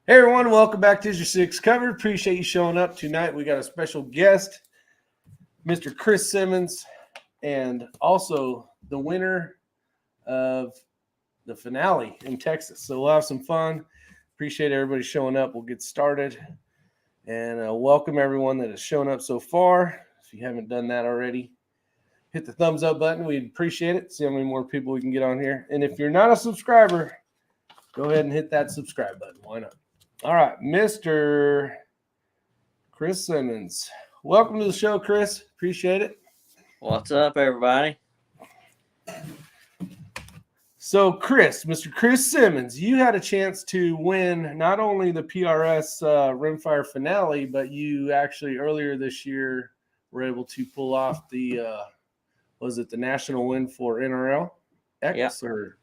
Hey everyone, welcome back to Isyour6covered. Appreciate you showing up tonight. We got a special guest, Mr. Chris Simmons, and also the winner of the finale in Texas. So we'll have some fun. Appreciate everybody showing up. We'll get started. And welcome everyone that has shown up so far. If you haven't done that already, hit the thumbs up button. We'd appreciate it. See how many more people we can get on here. And if you're not a subscriber, go ahead and hit that subscribe button. Why not? All right, Mr. Chris Simmons. Welcome to the show, Chris. Appreciate it. What's up, everybody? So, Mr. Chris Simmons, you had a chance to win not only the PRS Rimfire finale, but you actually earlier this year were able to pull off the, was it the national win for NRL X? Yep. Or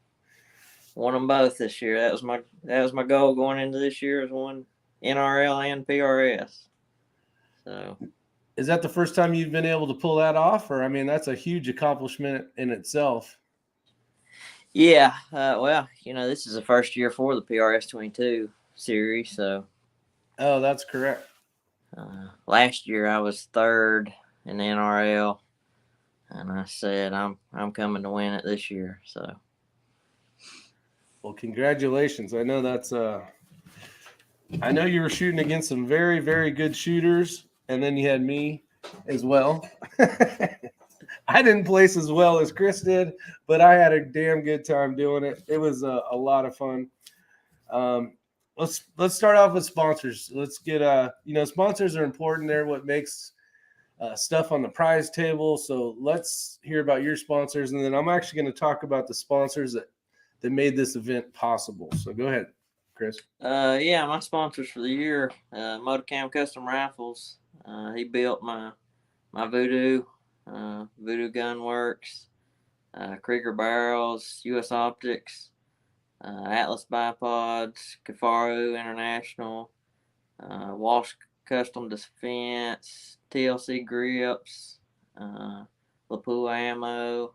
Won them both this year. That was my goal going into this year, is one NRL and PRS. So, is that the first time you've been able to pull that off? Or, I mean, that's a huge accomplishment in itself. yeah. Well, this is the first year for the PRS 22 series. So, oh, that's correct. Last year I was third in the NRL, and I said I'm coming to win it this year. So. Well, congratulations. I know that's I know you were shooting against some very, very good shooters, and then you had me as well. I didn't place as well as Chris did, but I had a damn good time doing it. It was a lot of fun. Let's start off with sponsors. Let's get sponsors are important. They're what makes stuff on the prize table. So let's hear about your sponsors, and then I'm actually going to talk about the sponsors that made this event possible. So go ahead, Chris. Yeah, my sponsors for the year, Motorcam Custom Rifles. He built my Voodoo, Voodoo Gun Works, Krieger Barrels, US Optics, Atlas Bipods, Kafaru International, Walsh Custom Defense, TLC Grips, Lapua Ammo,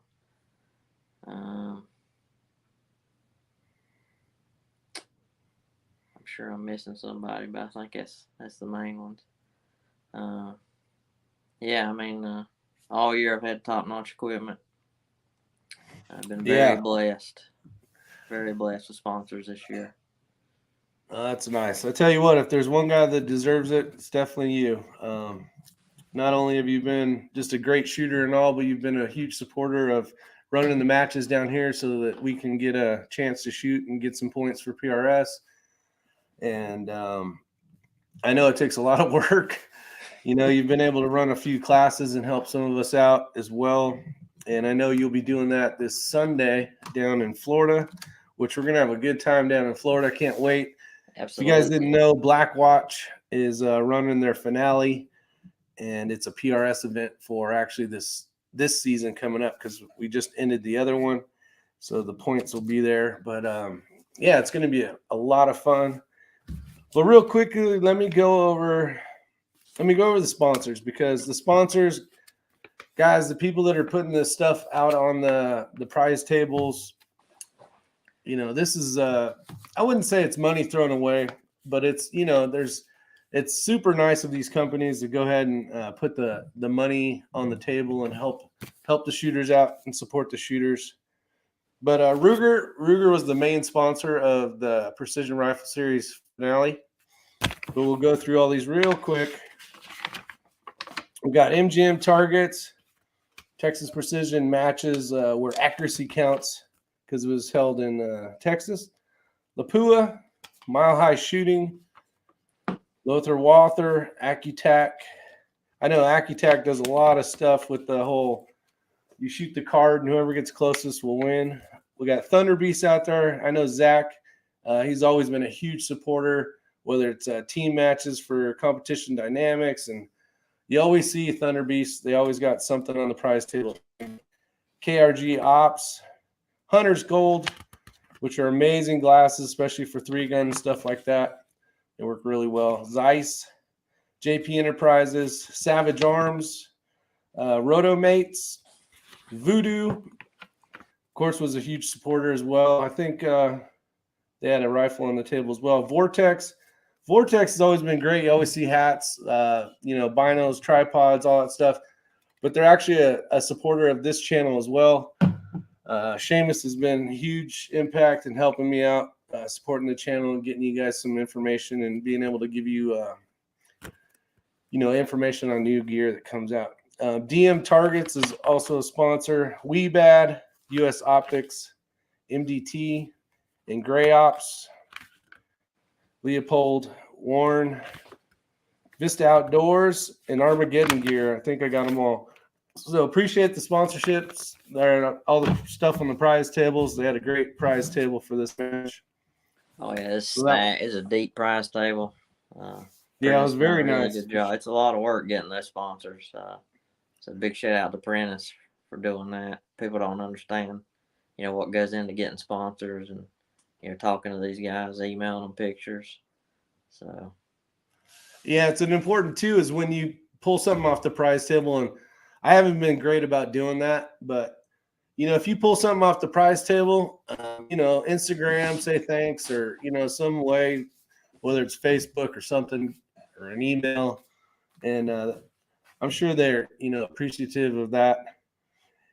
sure I'm missing somebody, but I think that's the main ones. Yeah, I mean, all year I've had top-notch equipment. I've been very blessed with sponsors this year. That's nice. I tell you what, if there's one guy that deserves it, it's definitely you. Not only have you been just a great shooter and all, but you've been a huge supporter of running the matches down here so that we can get a chance to shoot and get some points for PRS. And I know it takes a lot of work. You've been able to run a few classes and help some of us out as well. And I know you'll be doing that this Sunday down in Florida, which we're going to have a good time down in Florida. I can't wait. Absolutely. If you guys didn't know, Black Watch is running their finale, and it's a PRS event for actually this season coming up because we just ended the other one. So the points will be there. But, yeah, it's going to be a lot of fun. But real quickly, let me go over the sponsors, because the sponsors, guys, the people that are putting this stuff out on the prize tables, this is I wouldn't say it's money thrown away, but it's it's super nice of these companies to go ahead and put the money on the table and help the shooters out and support the shooters. But Ruger was the main sponsor of the Precision Rifle Series finale. But we'll go through all these real quick. We've got MGM targets, Texas Precision matches where accuracy counts because it was held in Texas. Lapua, Mile High Shooting, Lothar Walther, Accutac. I know Accutac does a lot of stuff with the whole you shoot the card and whoever gets closest will win. We got Thunder Beast out there. I know Zach, he's always been a huge supporter, whether it's team matches for competition dynamics. And you always see Thunder Beast. They always got something on the prize table. KRG Ops, Hunter's Gold, which are amazing glasses, especially for 3-gun and stuff like that. They work really well. Zeiss, JP Enterprises, Savage Arms, Rotomates, Voodoo, of course, was a huge supporter as well. I think they had a rifle on the table as well. Vortex, Vortex has always been great. You always see hats, binos, tripods, all that stuff. But they're actually a supporter of this channel as well. Seamus has been a huge impact in helping me out, supporting the channel and getting you guys some information and being able to give you, information on new gear that comes out. DM Targets is also a sponsor. WeBad, US Optics, MDT, and Gray Ops, Leopold, Warren, Vista Outdoors, and Armageddon Gear. I think I got them all. So appreciate the sponsorships. There, all the stuff on the prize tables. They had a great prize table for this match. Oh yeah, it's a deep prize table. Yeah, it was very nice. Good job. It's a lot of work getting those sponsors. So big shout out to Prentice for doing that. People don't understand, what goes into getting sponsors and talking to these guys, emailing them pictures. So yeah, it's an important too is when you pull something off the prize table, and I haven't been great about doing that, but if you pull something off the prize table, Instagram, say thanks, or some way, whether it's Facebook or something or an email, and I'm sure they're appreciative of that,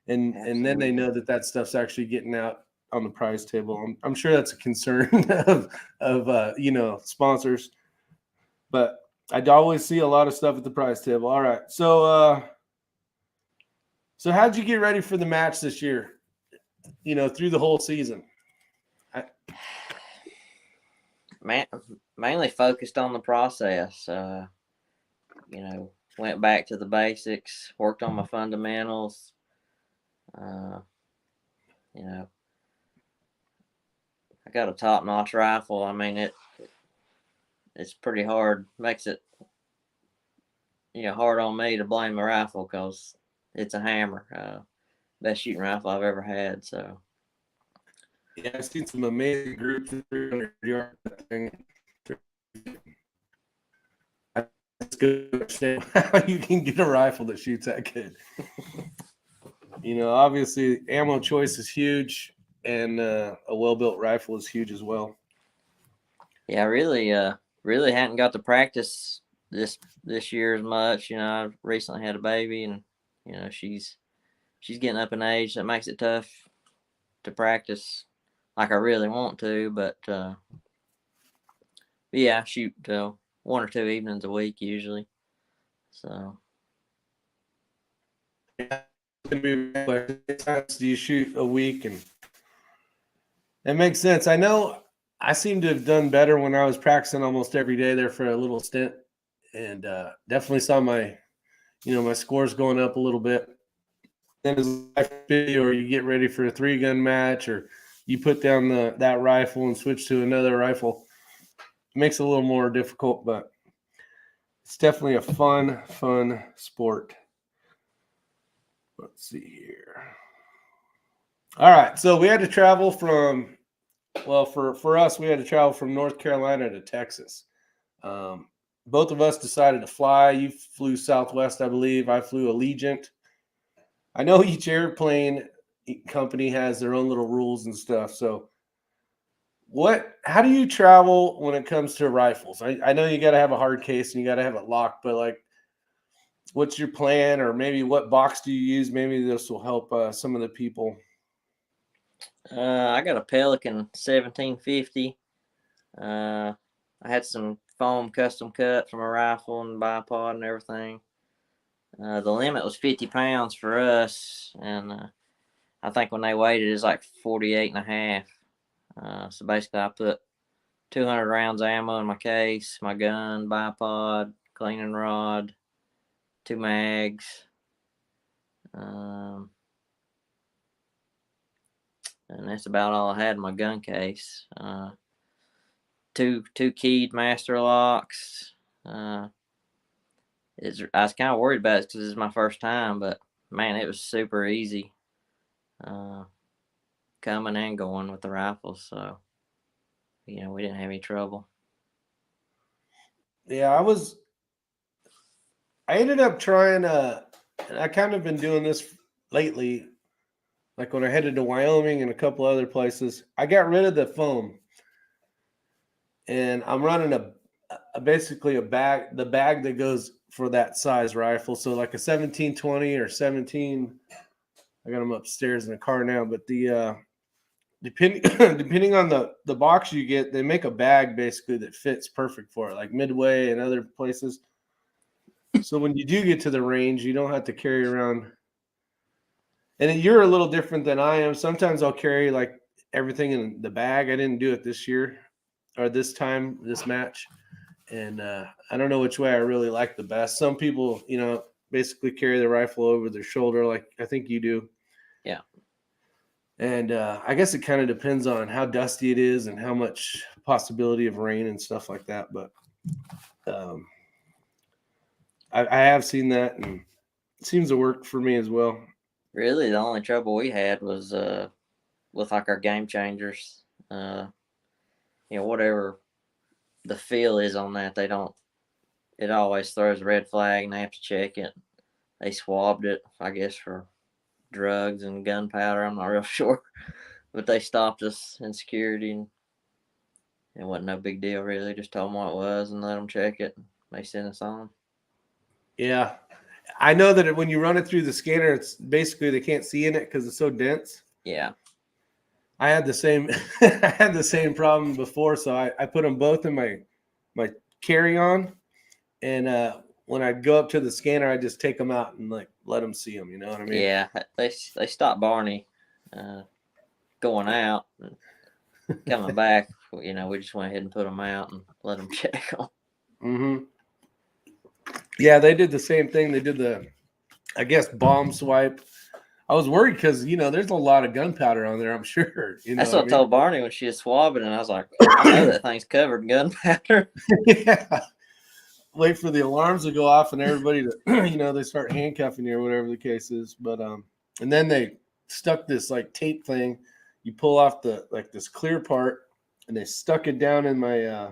and then they know that stuff's actually getting out on the prize table. I'm sure that's a concern of sponsors, but I always see a lot of stuff at the prize table. All right, so how'd you get ready for the match this year? Through the whole season. Mainly focused on the process. Went back to the basics, worked on my fundamentals. I got a top-notch rifle. I mean, it's pretty hard. Makes it, hard on me to blame the rifle because it's a hammer. Best shooting rifle I've ever had. So. Yeah, I've seen some amazing groups, 300 yard thing. It's good to understand how you can get a rifle that shoots that good. Obviously, ammo choice is huge, and a well-built rifle is huge as well. Yeah, really hadn't got to practice this year as much. I recently had a baby, and she's getting up in age. That makes it tough to practice like I really want to, but yeah, I shoot 1 or 2 evenings a week usually. So. Yeah, times do you shoot a week? And it makes sense. I know I seem to have done better when I was practicing almost every day there for a little stint, and definitely saw my, my scores going up a little bit. Then as life video, or you get ready for a 3-gun match, or you put down that rifle and switch to another rifle, it makes it a little more difficult, but it's definitely a fun sport. Let's see here. All right, so we had to travel from, for us, we had to travel from North Carolina to Texas. Both of us decided to fly. You flew Southwest, I believe. I flew Allegiant. I know each airplane company has their own little rules and stuff. So how do you travel when it comes to rifles? I know you got to have a hard case and you got to have it locked, but what's your plan, or maybe what box do you use? Maybe this will help some of the people. I got a Pelican 1750. I had some foam custom cut from a rifle and bipod and everything. The limit was 50 pounds for us, and I think when they weighed it, it's like 48 and a half. So basically, I put 200 rounds of ammo in my case, my gun, bipod, cleaning rod, 2 mags. And that's about all I had in my gun case. Two keyed master locks. I was kind of worried about it because it's my first time, but man, it was super easy coming and going with the rifles. So, we didn't have any trouble. Yeah, I ended up trying and I kind of been doing this lately, like when I headed to Wyoming and a couple other places. I got rid of the foam, and I'm running basically a bag, the bag that goes for that size rifle. So like a 1720 or 17. I got them upstairs in the car now, but the depending depending on the box you get, they make a bag basically that fits perfect for it, like Midway and other places. So when you do get to the range, you don't have to carry around. And you're a little different than I am. Sometimes I'll carry like everything in the bag. I didn't do it this year or this time, this match. And I don't know which way I really like the best. Some people, basically carry the rifle over their shoulder, like I think you do. Yeah. And I guess it kind of depends on how dusty it is and how much possibility of rain and stuff like that. But I have seen that, and it seems to work for me as well. Really, the only trouble we had was with like our game changers. Whatever the feel is on that, it always throws a red flag and they have to check it. They swabbed it, I guess, for drugs and gunpowder. I'm not real sure. But they stopped us in security, and it wasn't no big deal, really. Just told them what it was and let them check it. They sent us on. Yeah. I know that when you run it through the scanner, it's basically they can't see in it because it's so dense. Yeah. I had the same I had the same problem before, so I put them both in my carry-on, and when I go up to the scanner, I just take them out and like let them see them. You know what I mean? Yeah, they stopped Barney going out and coming back. We just went ahead and put them out and let them check them. Mm-hmm. Yeah, they did the same thing. They did the, I guess, bomb swipe. I was worried because there's a lot of gunpowder on there. I'm sure. That's what I told Barney when she was swabbing, and I was like, I know that thing's covered in gunpowder. Yeah. Wait for the alarms to go off and everybody to, they start handcuffing you or whatever the case is. But and then they stuck this like tape thing. You pull off this clear part, and they stuck it down in my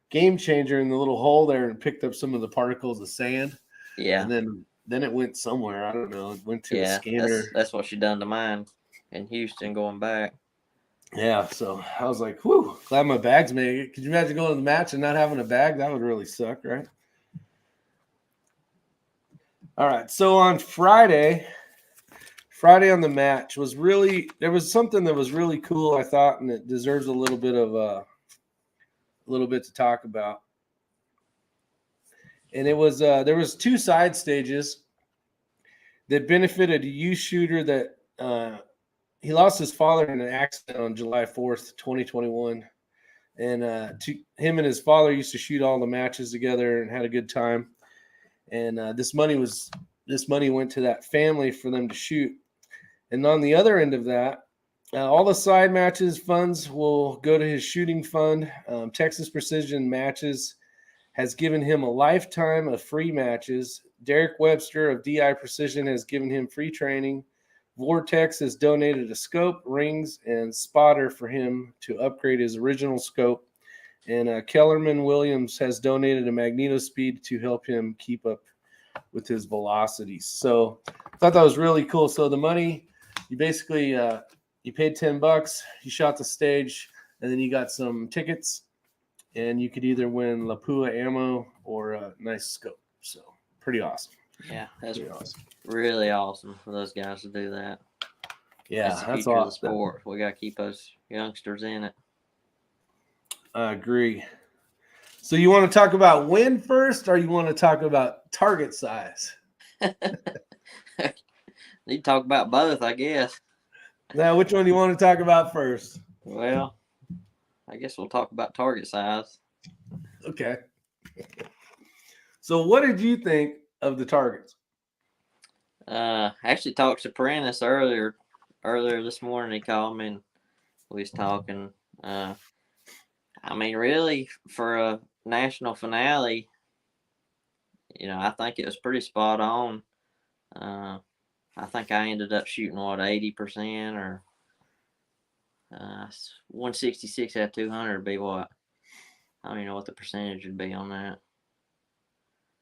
game changer in the little hole there and picked up some of the particles of sand. Yeah. And then it went somewhere. I don't know. It went to a scanner. That's what she done to mine in Houston going back. Yeah, so I was like, whew, glad my bag's made it. Could you imagine going to the match and not having a bag? That would really suck, right? All right, so on Friday on the match there was something that was really cool, I thought, and it deserves a little bit to talk about. And it was there was 2 side stages that benefited a youth shooter that he lost his father in an accident on July 4th, 2021. And him and his father used to shoot all the matches together and had a good time. And this money went to that family for them to shoot. And on the other end of that, all the side matches funds will go to his shooting fund. Texas Precision Matches has given him a lifetime of free matches. Derek Webster of DI Precision has given him free training. Vortex has donated a scope, rings, and spotter for him to upgrade his original scope. And Kellerman Williams has donated a magneto speed to help him keep up with his velocities. So I thought that was really cool. So the money, you basically you paid $10, you shot the stage, and then you got some tickets, and you could either win Lapua ammo or a nice scope. So pretty awesome. Yeah, that's awesome. Really awesome for those guys to do that. Yeah, that's the that's future awesome. of the sport. We got to keep those youngsters in it. I agree. So you want to talk about win first, or you want to talk about target size? Need to talk about both, I guess. Now, which one do you want to talk about first? Well, I guess we'll talk about target size. Okay. So what did you think of the targets? I actually talked to Prentice earlier this morning. He called me and we was talking. Really, for a national finale, I think it was pretty spot on. I think I ended up shooting 80% or 166 out of 200 would be what? I don't even know what the percentage would be on that.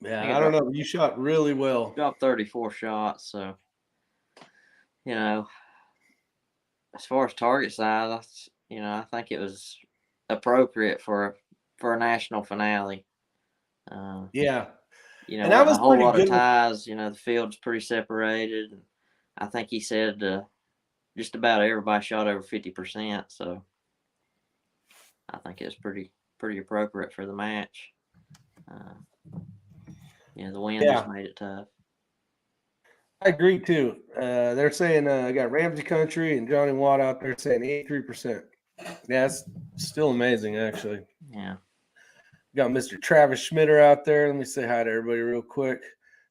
Yeah, I don't know. You shot really well. Dropped 34 shots, so as far as target size, I think it was appropriate for a national finale. Yeah. You know, And that wasn't was a whole pretty lot of good. ties. You know, the field's pretty separated. And I think he said just about everybody shot over 50%. So I think it's pretty appropriate for the match. You know, the wind just Yeah, made it tough. I agree too. They're saying I got Ramsey Country and Johnny Watt out there saying 83%. Yeah, that's still amazing, actually. Yeah. Got Mr. Travis Schmitter out there. Let me say hi to everybody real quick.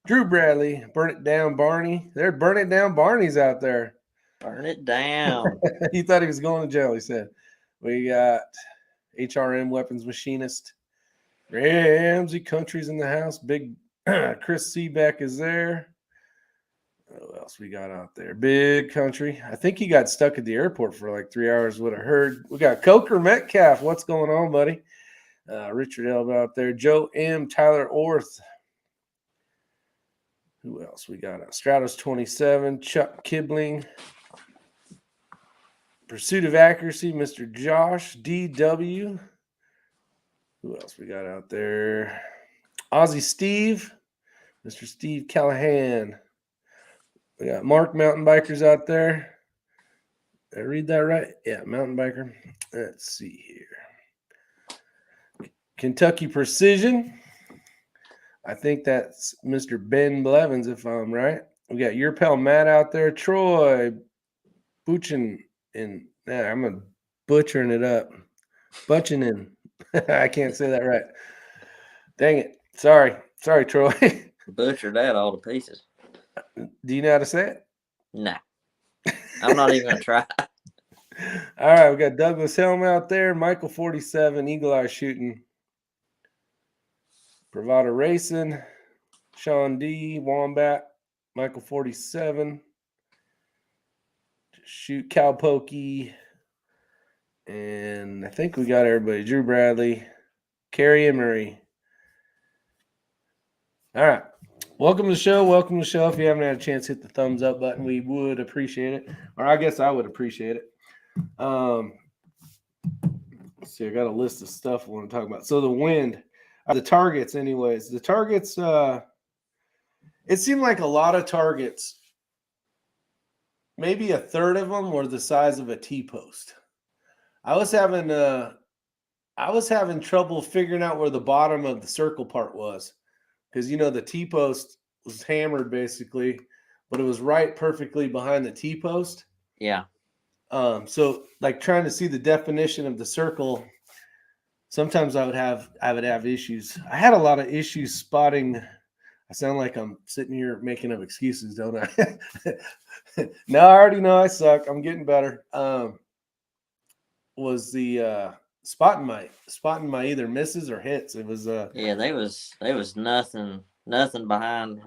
Drew Bradley, Burn It Down Barney. They're Burn It Down Barney's out there. Burn it down. He thought he was going to jail, he said. We got HRM Weapons Machinist. Ramsey Country's in the house. Big Chris Seebeck is there. What else we got out there? Big Country. I think he got stuck at the airport for like 3 hours, what I heard. We got Coker Metcalf. What's going on, buddy? Richard Elba out there. Joe M. Tyler Orth. Who else we got? Stratos 27. Chuck Kibling. Pursuit of Accuracy. Mr. Josh D.W. Who else we got out there? Aussie Steve. Mr. Steve Callahan. We got Mark Mountain Bikers out there. Did I read that right? Yeah, Mountain Biker. Let's see here. Kentucky Precision. I think that's Mr. Ben Blevins, if I'm right. We got your pal Matt out there. Troy Buchin. And I'm butchering it up. Butchinin. I can't say that right. Dang it. Sorry, Troy. Butchered that all to pieces. Do you know how to say it? Nah. I'm not even going to try. All right, we got Douglas Helm out there. Michael 47, Eagle Eye Shooting. Bravado Racing. Sean D, Wombat. Michael 47. Shoot Cowpokey. And I think we got everybody. Drew Bradley. Carrie Emery. All right. Welcome to the show. Welcome to the show. If you haven't had a chance, hit the thumbs up button. We would appreciate it. Or I guess I would appreciate it. Let's see. I got a list of stuff I want to talk about. So the wind, the targets anyways. The targets, it seemed like a lot of targets, maybe a third of them were the size of a T-post. I was having trouble figuring out where the bottom of the circle part was. Because, you know, the T-post was hammered basically, but it was right perfectly behind the T-post. Yeah. So, like, trying to see the definition of the circle, sometimes I would have issues. I had a lot of issues spotting. I sound like I'm sitting here making up excuses, don't I? No, I already know I suck. I'm getting better. Was the spotting my either misses or hits. It was Yeah, there was nothing behind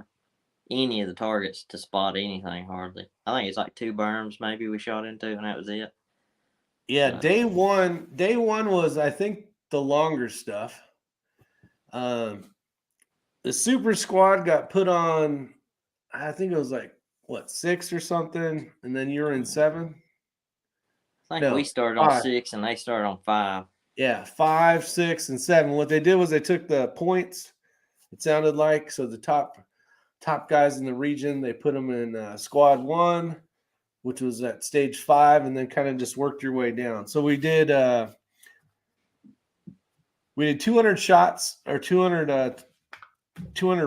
any of the targets to spot anything hardly. I think it's like 2 berms maybe we shot into, and that was it. Yeah, day one was, I think, the longer stuff. The super squad got put on, I think it was like, what, 6 or something, and then you're in 7? I think we started on 5. 6 and they started on 5. Yeah, 5, 6, and 7. What they did was they took the points, it sounded like, so the top guys in the region, they put them in squad 1, which was at stage 5, and then kind of just worked your way down. So we did 200 shots, or 200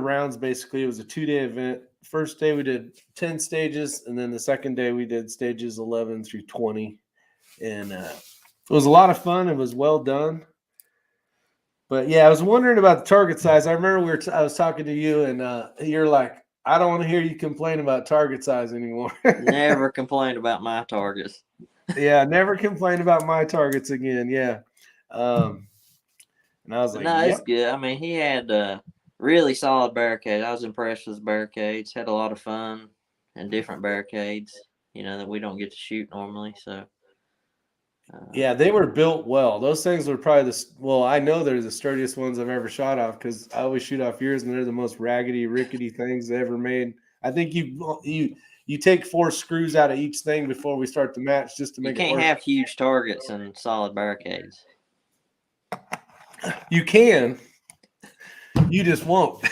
rounds basically. It was a 2-day event. First day we did 10 stages, and then the second day we did stages 11 through 20. And it was a lot of fun. It was well done. But yeah, I was wondering about the target size. I remember I was talking to you, and you're like, I don't want to hear you complain about target size anymore. Never complained about my targets. Yeah, never complain about my targets again. Yeah. And I was like, no, it's good. I mean, he had really solid barricades. I was impressed with his barricades. Had a lot of fun and different barricades, you know, that we don't get to shoot normally. So. Yeah, they were built well. Those things were probably I know they're the sturdiest ones I've ever shot off, because I always shoot off yours, and they're the most raggedy, rickety things ever made. I think you take 4 screws out of each thing before we start the match just to make it work. You can't have huge targets and solid barricades. You can. You just won't.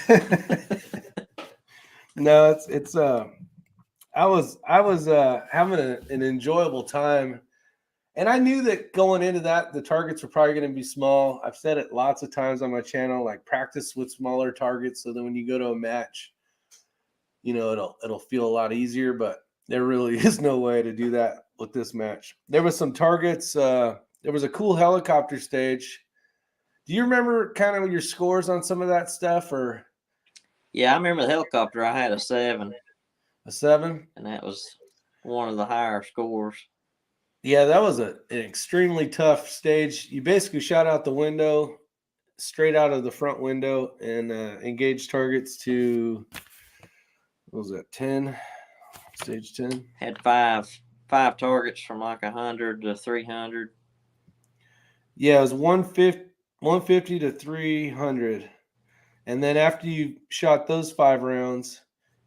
No, it's I was having an enjoyable time, and I knew that going into that the targets were probably going to be small. I've said it lots of times on my channel, like practice with smaller targets, so that when you go to a match, it'll feel a lot easier. But there really is no way to do that with this match. There was some targets. There was a cool helicopter stage. Do you remember kind of your scores on some of that stuff, or? Yeah, I remember the helicopter. I had a 7. A 7? And that was one of the higher scores. Yeah, that was an extremely tough stage. You basically shot out the window, straight out of the front window, and engaged targets to, what was that, 10? Stage 10? Had five targets from like 100 to 300. Yeah, it was 150 to 300. And then after you shot those 5 rounds,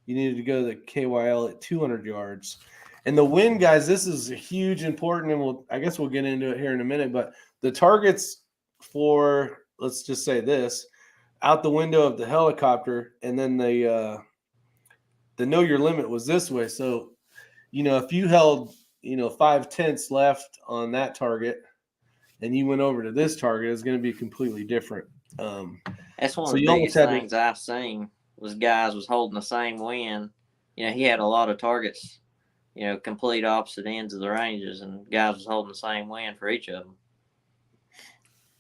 you needed to go to the KYL at 200 yards. And the wind, guys, this is huge, important, and I guess we'll get into it here in a minute. But the targets for, let's just say this, out the window of the helicopter, and then the know your limit was this way. So, if you held, 5/10 left on that target, and you went over to this target, it's going to be completely different. That's one so of the you almost biggest had things I've seen was guys was holding the same wind. He had a lot of targets, complete opposite ends of the ranges, and guys was holding the same wind for each of them.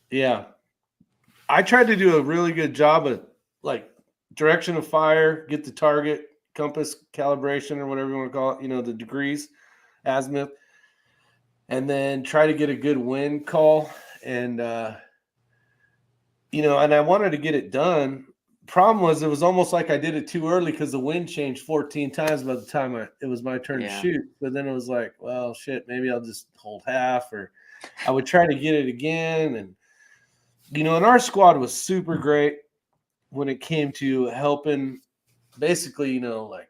Yeah. I tried to do a really good job of like direction of fire, get the target, compass calibration, or whatever you want to call it, the degrees, azimuth, and then try to get a good wind call. And, and I wanted to get it done. Problem was, it was almost like I did it too early because the wind changed 14 times by the time it was my turn to shoot. But then it was like, well, shit, maybe I'll just hold half, or I would try to get it again. And, and our squad was super great when it came to helping. Basically, one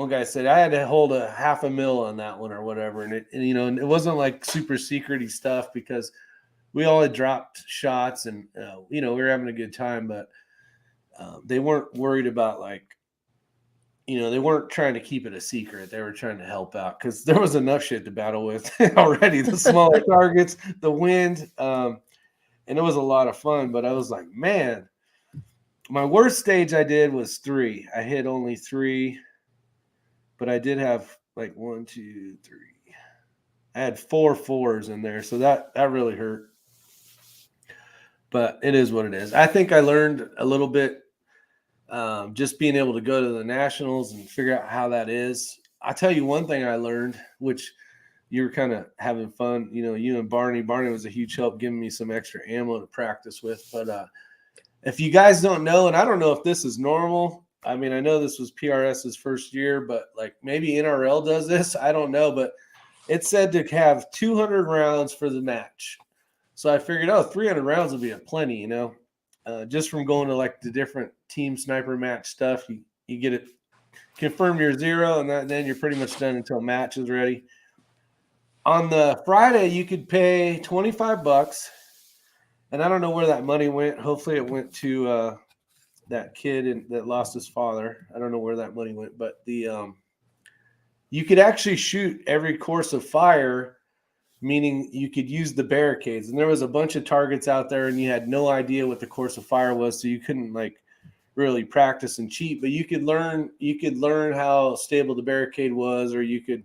guy said I had to hold a $500,000 on that one or whatever. And it wasn't like super secrety stuff because we all had dropped shots, and we were having a good time, but they weren't worried about they weren't trying to keep it a secret. They were trying to help out because there was enough shit to battle with already. The smaller targets, the wind, and it was a lot of fun. But I was like, man, my worst stage I did was 3. I hit only 3, but I did have like 1, 2, 3. I had 4 4s in there, so that really hurt. But it is what it is. I think I learned a little bit just being able to go to the nationals and figure out how that is. I'll tell you one thing I learned, which you were kind of having fun. You and Barney. Barney was a huge help giving me some extra ammo to practice with. But if you guys don't know, and I don't know if this is normal. I mean, I know this was PRS's first year, but like maybe NRL does this. I don't know, but it said to have 200 rounds for the match. So I figured, 300 rounds will be a plenty, just from going to like the different team sniper match stuff. You get it, confirm your 0, and then you're pretty much done until match is ready. On the Friday, you could pay $25, and I don't know where that money went. Hopefully it went to that kid that lost his father. I don't know where that money went, but you could actually shoot every course of fire, meaning you could use the barricades. And there was a bunch of targets out there, and you had no idea what the course of fire was, so you couldn't like really practice and cheat. But you could learn how stable the barricade was, or you could,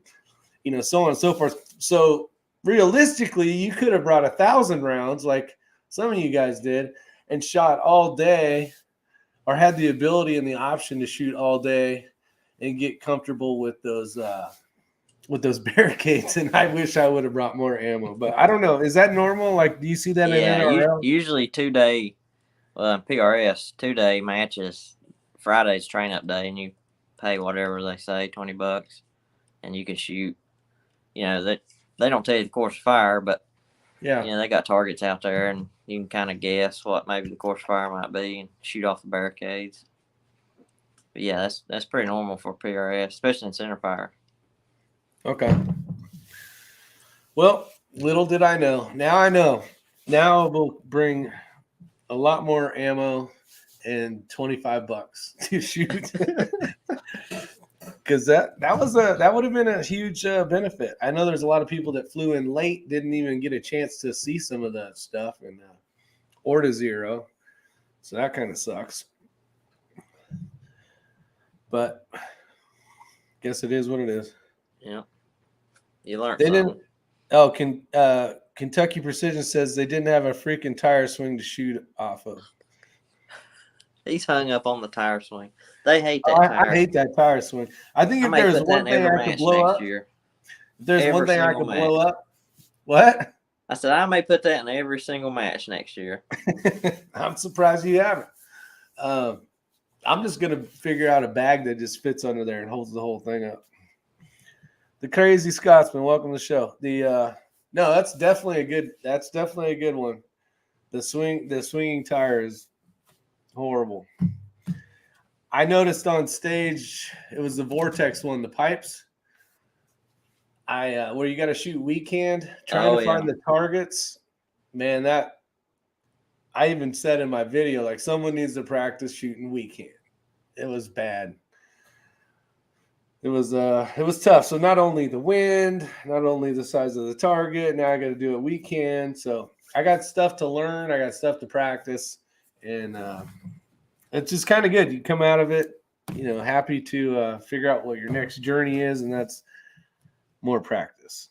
so on and so forth. So realistically, you could have brought 1,000 rounds, like some of you guys did, and shot all day, or had the ability and the option to shoot all day and get comfortable with those barricades. And I wish I would have brought more ammo, but I don't know. Is that normal? Like, do you see that in NRL? Usually 2-day PRS 2-day matches. Friday's train up day, and you pay whatever they say, $20, and you can shoot. They don't tell you the course of fire, but they got targets out there, and you can kind of guess what maybe the course of fire might be and shoot off the barricades. But yeah, that's pretty normal for PRS, especially in center fire. Okay. Well, little did I know. Now I know. Now we'll bring a lot more ammo and $25 to shoot. Because that would have been a huge benefit. I know there's a lot of people that flew in late, didn't even get a chance to see some of that stuff, and or to zero. So that kind of sucks. But guess it is what it is. Yeah, you learned They something. didn't. Oh, Kentucky Precision says they didn't have a freaking tire swing to shoot off of. He's hung up on the tire swing. They hate that tire. I hate that tire swing. I think I if may there's put that one in thing every I could match blow next up, year. if there's one Every thing I single could blow match. up. What? I said I may put that in every single match next year. I'm surprised you haven't. I'm just gonna figure out a bag that just fits under there and holds the whole thing up. The Crazy Scotsman, welcome to the show. No, that's definitely a good one. The swinging tire is horrible. I noticed on stage it was the Vortex one, the pipes. Where you got to shoot weak hand, trying to find the targets. Man, that I even said in my video, like, someone needs to practice shooting weak hand. It was bad. It was tough. So not only the wind, not only the size of the target, now I got to do a weak hand. So I got stuff to learn. I got stuff to practice, and it's just kind of good. You come out of it, happy to figure out what your next journey is, and that's more practice.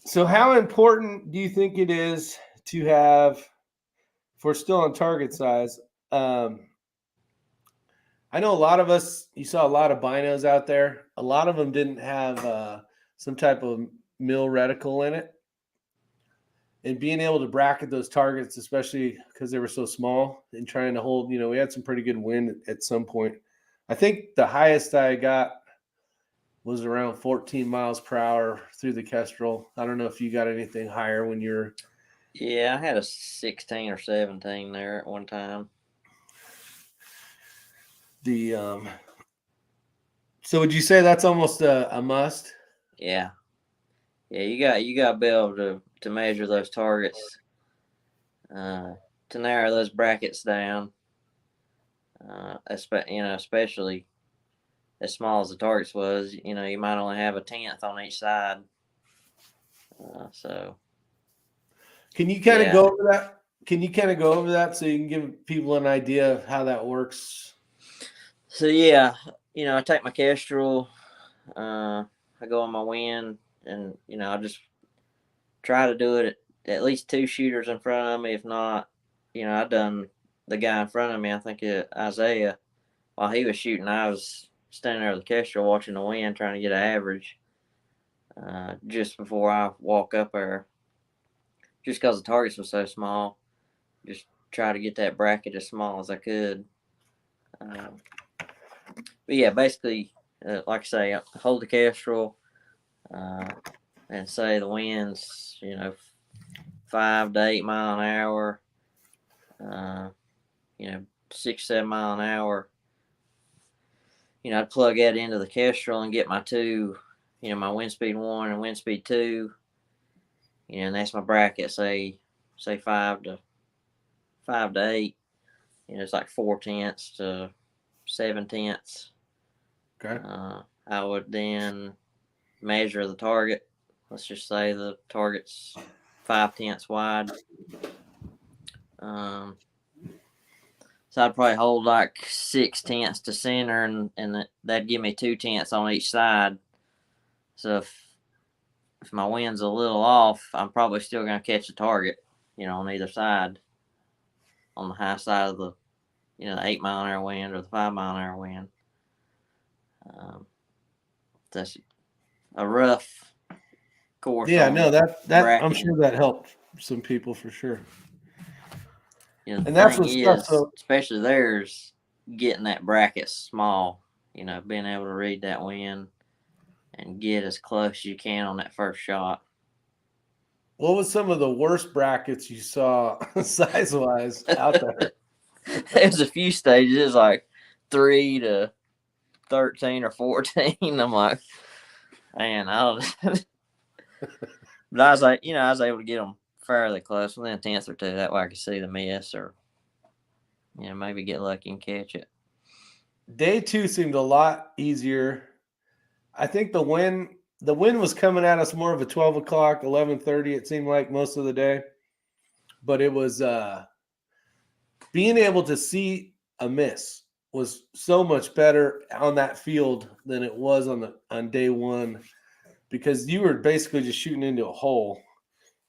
So how important do you think it is to have, if we're still on target size, I know a lot of us, you saw a lot of binos out there. A lot of them didn't have some type of mill reticle in it. And being able to bracket those targets, especially because they were so small, and trying to hold, we had some pretty good wind at some point. I think the highest I got was around 14 miles per hour through the Kestrel. I don't know if you got anything higher when you're. Yeah, I had a 16 or 17 there at one time. So would you say that's almost a must? Yeah. Yeah, you got to be able to measure those targets, to narrow those brackets down. Especially as small as the targets was, you might only have a 10th on each side. So. Can you kind of go over that? Can you kind of go over that so you can give people an idea of how that works? So yeah, I take my Kestrel, I go on my wind, and I just try to do it at least two shooters in front of me. If not, I done the guy in front of me. I think Isaiah, while he was shooting, I was standing there with the Kestrel watching the wind, trying to get an average. Just before I walk up there, just because the targets were so small, just try to get that bracket as small as I could. But yeah, basically, like I say, hold the Kestrel, and say the wind's 5 to 8 mile an hour, 6, 7 mile an hour. I'd plug that into the Kestrel and get my two, my wind speed 1 and wind speed 2, and that's my bracket. Say 5 to 8. It's like 4/10 to 7/10. Okay. I would then measure the target. Let's just say the target's 5/10 wide. So I'd probably hold like 6/10 to center, and that'd give me 2/10 on each side. So if my wind's a little off, I'm probably still going to catch a target, on either side, on the high side of the, the 8 mile an hour wind or the 5 mile an hour wind. That's a rough course. Yeah, no, that I'm sure that helped some people for sure. And that's what is, especially there's getting that bracket small, being able to read that wind and get as close as you can on that first shot. What was some of the worst brackets you saw size-wise out there? There's a few stages. It's like 3 to 13 or 14. I'm like, man, I don't. But I was like, I was able to get them fairly close, within a tenth or two. That way I could see the miss, or maybe get lucky and catch it. Day 2 seemed a lot easier. I think the wind was coming at us more of a 12 o'clock, 11:30. It seemed like most of the day, but it was being able to see a miss was so much better on that field than it was on day 1, because you were basically just shooting into a hole.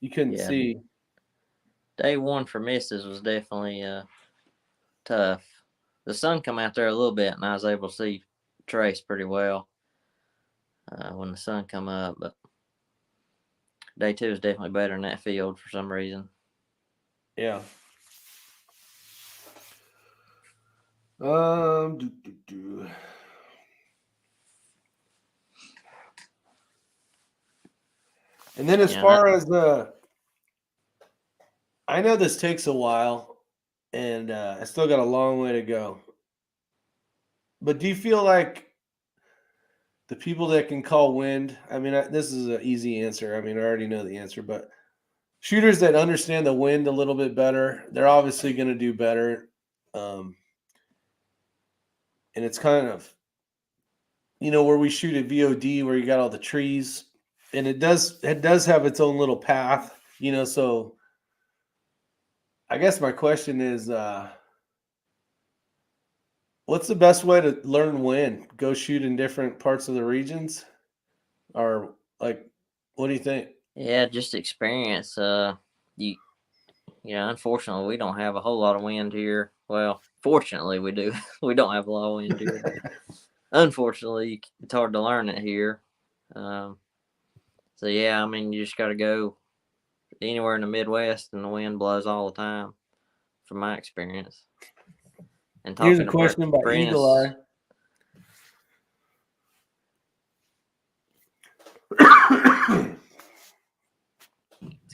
You couldn't see. Day 1 for misses was definitely tough. The sun come out there a little bit, and I was able to see trace pretty well when the sun come up. But day 2 is definitely better in that field for some reason. Yeah. And then as far as I know this takes a while, and I still got a long way to go. But do you feel like the people that can call wind, I mean, this is an easy answer. I mean, I already know the answer, but shooters that understand the wind a little bit better, they're obviously going to do better. And it's kind of, where we shoot at VOD, where you got all the trees, and it does have its own little path, so I guess my question is, what's the best way to learn wind? Go shoot in different parts of the regions? Or like, what do you think? Yeah, just experience. Unfortunately, we don't have a whole lot of wind here. Well, fortunately, we do. We don't have a lot of wind here. Unfortunately, it's hard to learn it here. So yeah, I mean, you just got to go anywhere in the Midwest, and the wind blows all the time, from my experience. And here's a question about Eagle Eye.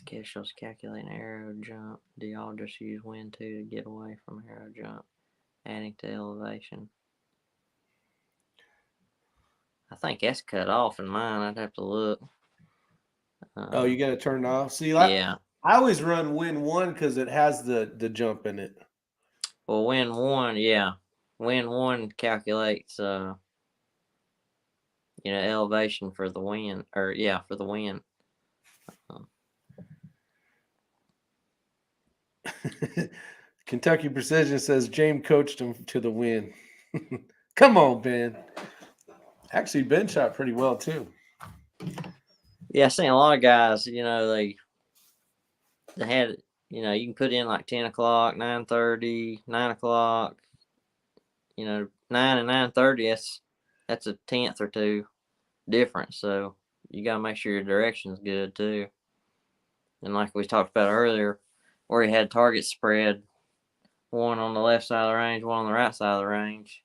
Keshel's calculating arrow jump. Do y'all just use wind to get away from arrow jump, adding to elevation? I think that's cut off in mine. I'd have to look. Oh, you got to turn it off. See, yeah. I always run wind 1 because it has the jump in it. Well, wind 1, yeah, wind 1 calculates elevation for the wind, or for the wind. Kentucky Precision says James coached him to the win. Come on, Ben. Actually, Ben shot pretty well too. Yeah, I've seen a lot of guys, they had, you can put in like 10 o'clock, 9:30, 9 o'clock, 9 and 9:30, that's a tenth or two difference. So you got to make sure your direction's good too. And like we talked about earlier, where he had targets spread, one on the left side of the range, one on the right side of the range,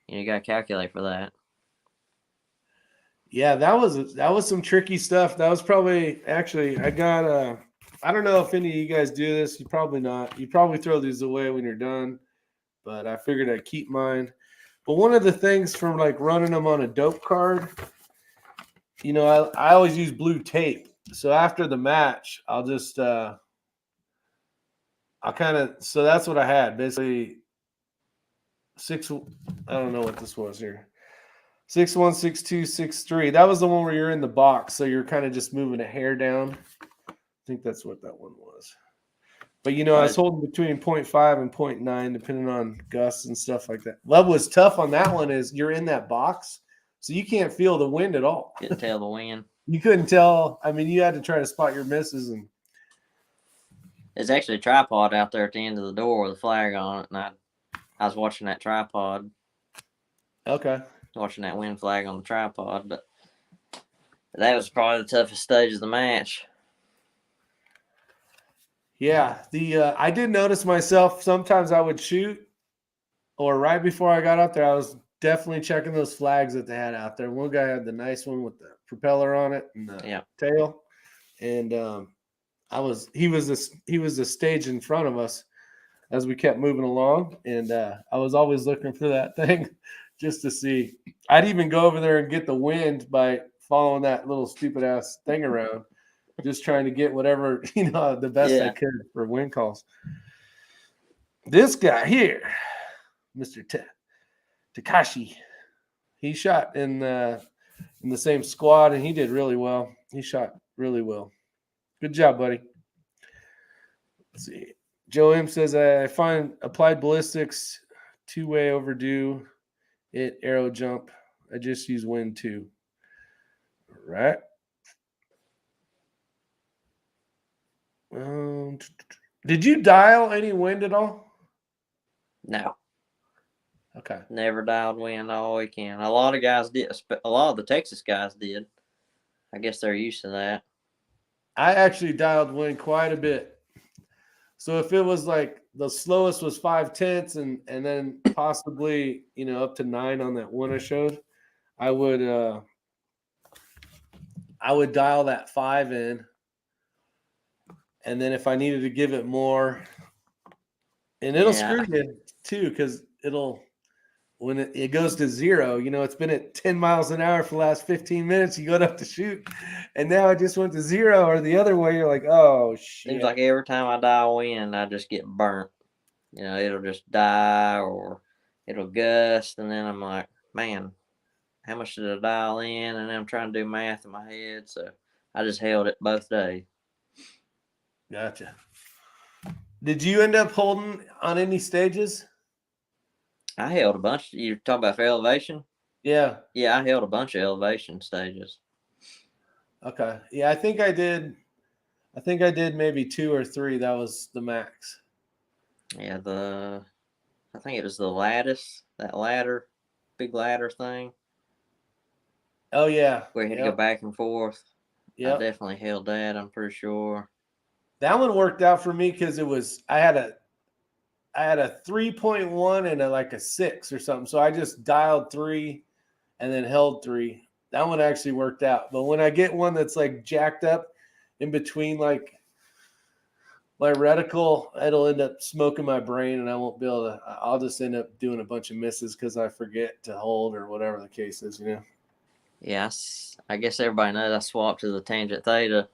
you got to calculate for that. Yeah, that was some tricky stuff. That was probably, actually, I got I don't know if any of you guys do this. You probably not. You probably throw these away when you're done, but I figured I'd keep mine. But one of the things from like running them on a dope card, I always use blue tape. So after the match, I'll just so that's what I had. Basically 6, I don't know what this was here. 6-1, 6-2, 6-3. That was the one where you're in the box, so you're kind of just moving a hair down. I think that's what that one was. But I was holding between 0.5 and 0.9, depending on gusts and stuff like that. What was tough on that one is you're in that box, so you can't feel the wind at all. Couldn't tell the wind. You couldn't tell. I mean, you had to try to spot your misses. And there's actually a tripod out there at the end of the door with a flag on it, and I was watching that tripod. Okay. Watching that wind flag on the tripod, but that was probably the toughest stage of the match. Yeah, I did notice myself, sometimes I would shoot, or right before I got out there, I was definitely checking those flags that they had out there. One guy had the nice one with the propeller on it and the tail, and he was the stage in front of us as we kept moving along, and I was always looking for that thing just to see. I'd even go over there and get the wind by following that little stupid ass thing around. just trying to get whatever, the best I Yeah. could for win calls. This guy here, Mr. Takashi, he shot in the same squad, and he did really well. He shot really well. Good job, buddy. Let's see. Joe M says, I find applied ballistics two-way overdue. It arrow jump. I just use wind too. All right. Did you dial any wind at all? No. Okay. Never dialed wind all weekend. A lot of guys did. A lot of the Texas guys did. I guess they're used to that. I actually dialed wind quite a bit. So if it was like the slowest was 5/10 and then possibly, up to 9 on that one I showed, I would dial that 5 in. And then if I needed to give it more, and it'll screw you too, because when it goes to 0, it's been at 10 miles an hour for the last 15 minutes. You go up to shoot, and now I just went to 0, or the other way. You're like, oh shit! Seems like every time I dial wind, I just get burnt. It'll just die or it'll gust, and then I'm like, man, how much did I dial in? And then I'm trying to do math in my head, so I just held it both days. Gotcha. Did you end up holding on any stages? I held a bunch. You're talking about for elevation? Yeah. Yeah, I held a bunch of elevation stages. Okay. Yeah, I think I did maybe 2 or 3. That was the max. Yeah, I think it was the lattice, that ladder, big ladder thing. Oh yeah. Where you had to go back and forth. Yeah. I definitely held that, I'm pretty sure. That one worked out for me because I had a 3.1 and a 6 or something. So I just dialed 3 and then held 3. That one actually worked out. But when I get one that's like jacked up in between like my reticle, it'll end up smoking my brain, and I won't be able to. I'll just end up doing a bunch of misses because I forget to hold or whatever the case is, Yeah, I guess everybody knows I swapped to the Tangent Theta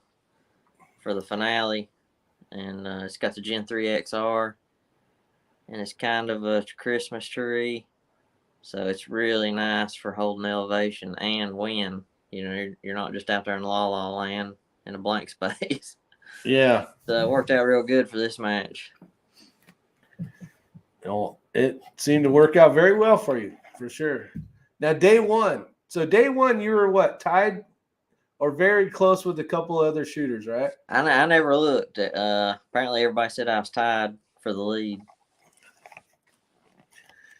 for the finale, and it's got the Gen 3 XR, and it's kind of a Christmas tree, so it's really nice for holding elevation and wind. You're not just out there in la la land in a blank space. Yeah. So it worked out real good for this match. Well, it seemed to work out very well for you, for sure. Now, day one. So day one, you were what, tied or very close with a couple other shooters, right? I never looked. Apparently, everybody said I was tied for the lead.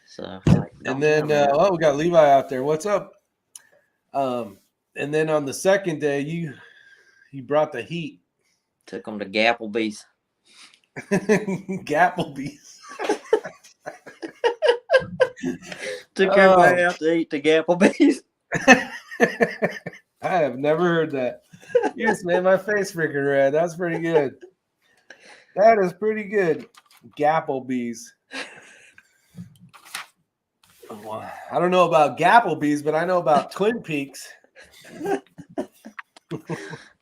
So, and then, we got Levi out there. What's up? And then on the second day, you brought the heat. Took them to Gapplebee's. Gapplebee's. Took everybody out to eat the Gapplebee's. I have never heard that. You just made my face freaking red. That's pretty good. That is pretty good. Gapplebee's. I don't know about Gapplebee's, but I know about Twin Peaks.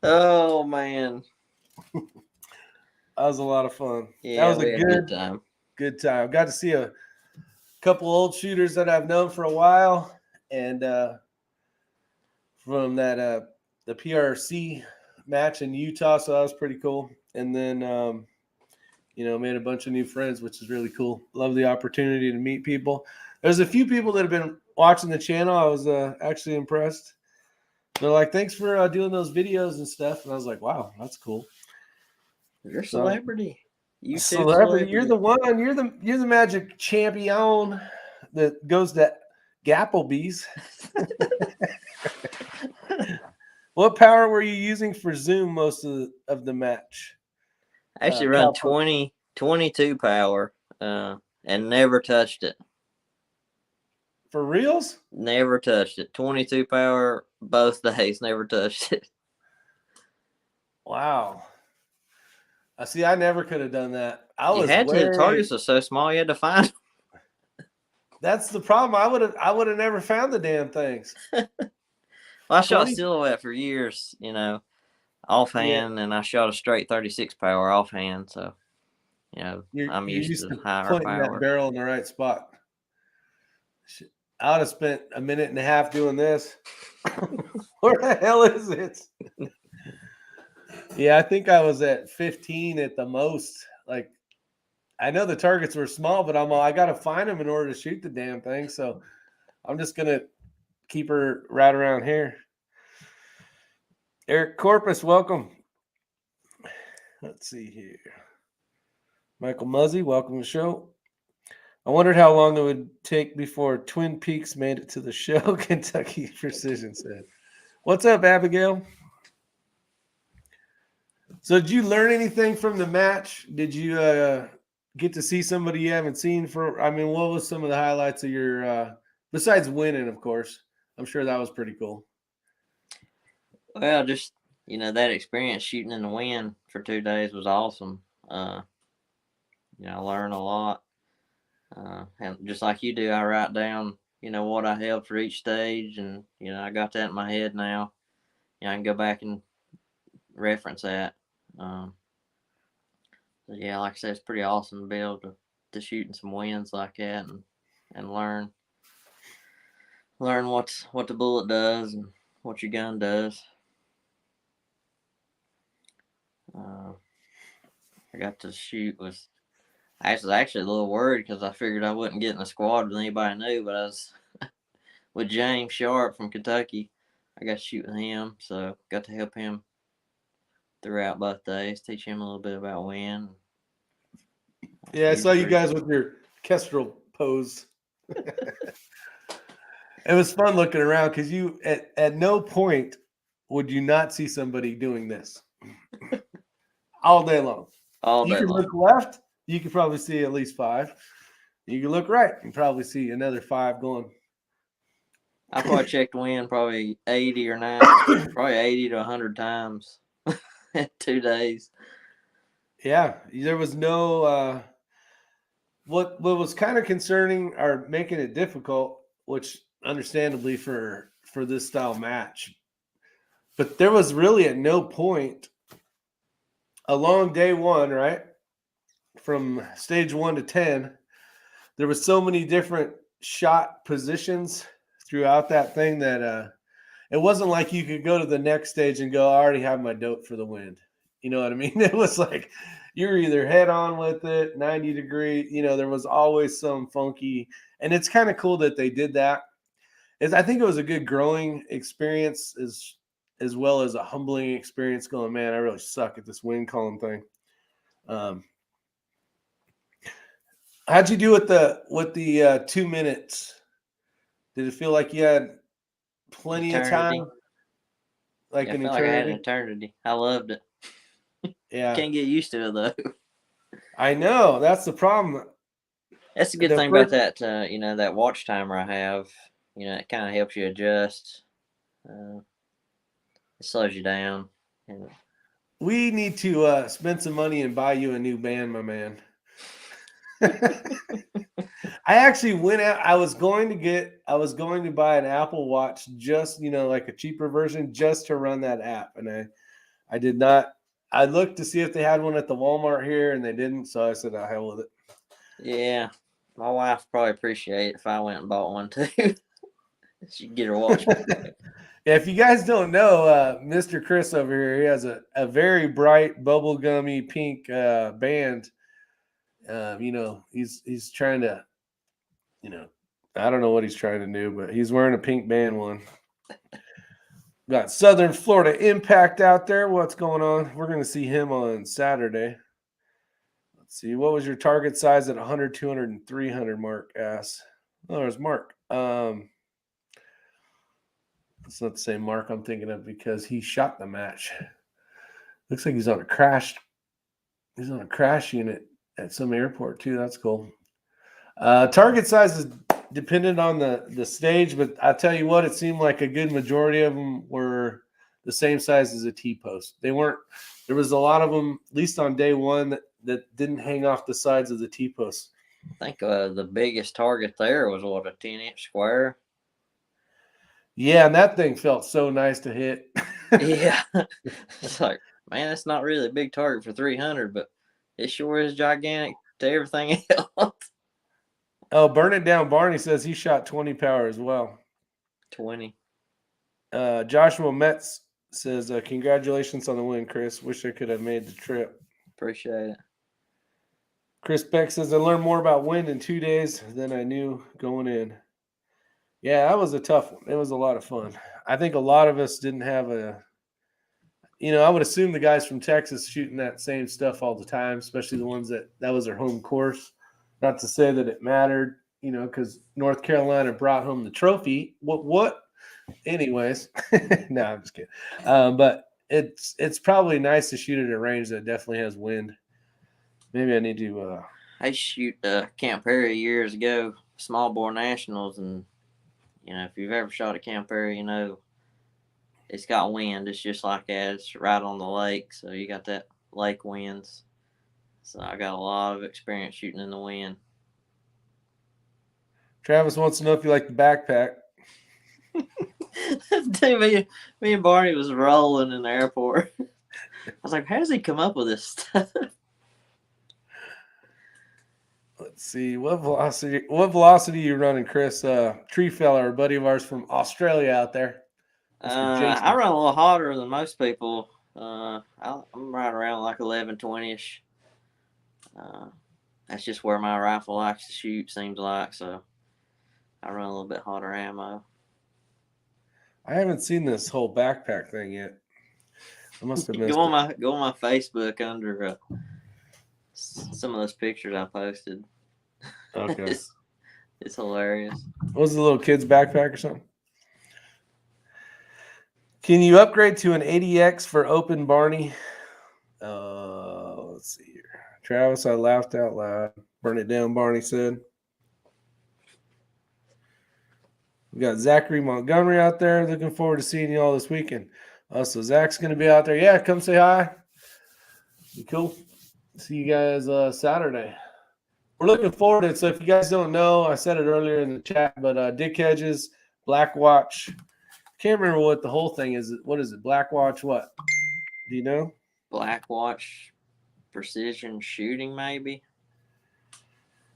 Oh man, that was a lot of fun. Yeah, that was a good time. Good time. Got to see a couple old shooters that I've known for a while, and from that the PRC match in Utah, so that was pretty cool. And then made a bunch of new friends, which is really cool. Love the opportunity to meet people. There's a few people that have been watching the channel. I was actually impressed. They're like, thanks for doing those videos and stuff. And I was like, wow, that's cool. You're a celebrity. Celebrity. You're the one. You're the magic champion that goes to Gapplebee's. What power were you using for zoom most of the match? I actually run 22 power and never touched it. For reals? Never touched it. 22 power both days. Never touched it. Wow. I see. I never could have done that. The targets are so small. You had to find them. That's the problem. I would have never found the damn things. Well, I shot silhouette for years, offhand, and I shot a straight 36 power offhand. So, I'm You're used used to to higher pointing that power. barrel in the right spot. I would have spent a minute and a half doing this. Where the hell is it? Yeah, I think I was at 15 at the most. Like, I know the targets were small, but I got to find them in order to shoot the damn thing. So I'm just going to keep her right around here. Eric Corpus, welcome. Let's see here. Michael Muzzy, welcome to the show. I wondered how long it would take before Twin Peaks made it to the show, Kentucky Precision said. What's up, Abigail? So did you learn anything from the match? Did you get to see somebody you haven't seen what was some of the highlights of your besides winning, of course? I'm sure that was pretty cool. Well, just, that experience shooting in the wind for 2 days was awesome. I learned a lot. And just like you do, I write down, what I held for each stage, and, I got that in my head now. I can go back and reference that. Yeah, like I said, it's pretty awesome to be able to shoot in some winds like that and learn what the bullet does and what your gun does. I got to shoot with. I was actually a little worried because I figured I wouldn't get in the squad with anybody new, but I was with James Sharp from Kentucky. I got to shoot with him, so got to help him throughout both days, teach him a little bit about wind. Yeah, I saw you guys with your kestrel pose. It was fun looking around because you at no point would you not see somebody doing this all day long. You can look left, you could probably see at least 5. You can look right, you can probably see another 5 going. I probably checked wind probably 80 or 90, probably 80 to 100 times in 2 days. Yeah, there was no. What was kind of concerning or making it difficult, which understandably for this style match, but there was really at no point along day one, right, from stage 1 to 10, there was so many different shot positions throughout that thing that it wasn't like you could go to the next stage and go, I already have my dope for the wind. You know what I mean? It was like you're either head on with it, 90 degree. There was always some funky, and it's kind of cool that they did that. I think it was a good growing experience as well as a humbling experience going, man, I really suck at this wind calling thing. How'd you do with the 2 minutes? Did it feel like you had plenty of time? Like an eternity? Like I had an eternity. I loved it. Yeah. Can't get used to it though. I know. That's the problem. That's the good thing about that, that watch timer I have. It kind of helps you adjust. It slows you down. We need to spend some money and buy you a new band, my man. I actually went out. I was going to buy an Apple Watch, just like a cheaper version, just to run that app, and I did not. I looked to see if they had one at the Walmart here, and they didn't. So I said, "I'll hell with it." Yeah, my wife probably appreciate it if I went and bought one too. She'd get her watch. Yeah, if you guys don't know, Mr. Chris over here, he has a very bright bubblegummy pink band. He's trying to, I don't know what he's trying to do, but he's wearing a pink band one. Got Southern Florida Impact out there. What's going on? We're going to see him on Saturday. Let's see. What was your target size at 100, 200, and 300, Mark asked. Oh, there's Mark. It's not the same Mark I'm thinking of because he shot the match. Looks like he's on a crash. He's on a crash unit at some airport too. That's cool. Target size is dependent on the stage, but I tell you what, it seemed like a good majority of them were the same size as a T-post. They weren't. There was a lot of them, at least on day one, that didn't hang off the sides of the T-post. I think the biggest target there was a 10-inch square. Yeah, and that thing felt so nice to hit. Yeah. It's like, man, that's not really a big target for 300, but it sure is gigantic to everything else. Oh, Burn It Down Barney says he shot 20 power as well. 20. Joshua Metz says, congratulations on the win, Chris. Wish I could have made the trip. Appreciate it. Chris Beck says, I learned more about wind in 2 days than I knew going in. Yeah, that was a tough one. It was a lot of fun. I think a lot of us didn't have I would assume the guys from Texas shooting that same stuff all the time, especially the ones that was their home course. Not to say that it mattered, because North Carolina brought home the trophy. What? Anyways, no, I'm just kidding. But it's probably nice to shoot at a range that definitely has wind. Maybe I need to. I shoot Camp Perry years ago, small bore nationals, and if you've ever shot at Camp Perry, it's got wind. It's just like that. It's right on the lake, so you got that lake winds. So I got a lot of experience shooting in the wind. Travis wants to know if you like the backpack. Dude, me and Barney was rolling in the airport. I was like, how does he come up with this stuff? Let's see what velocity you running, Chris? Tree Fella, a buddy of ours from Australia out there. I run a little hotter than most people. I'm right around like 11-20ish. That's just where my rifle likes to shoot, seems like. So I run a little bit hotter ammo. I haven't seen this whole backpack thing yet. I must have missed go on my Facebook under some of those pictures I posted. Okay. It's hilarious. Was it a little kid's backpack or something? Can you upgrade to an 80X for open, Barney? Let's see here. Travis, I laughed out loud. Burn It Down, Barney said. We got Zachary Montgomery out there. Looking forward to seeing you all this weekend. So Zach's going to be out there. Yeah, come say hi. Be cool. See you guys Saturday. We're looking forward to it. So if you guys don't know, I said it earlier in the chat, but Dick Hedges, Black Watch. Can't remember what the whole thing is. What is it? Black Watch what? Do you know? Black Watch precision shooting, maybe.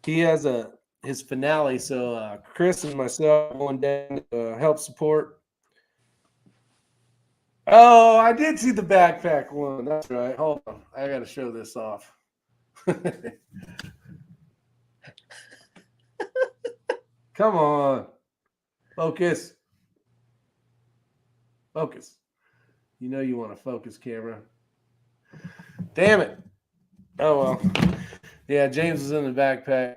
He has his finale. So Chris and myself are going down to help support. Oh, I did see the backpack one. That's right. Hold on. I got to show this off. Come on. Focus. Focus. You know you want to focus, camera. Damn it. Oh, well. Yeah, James was in the backpack.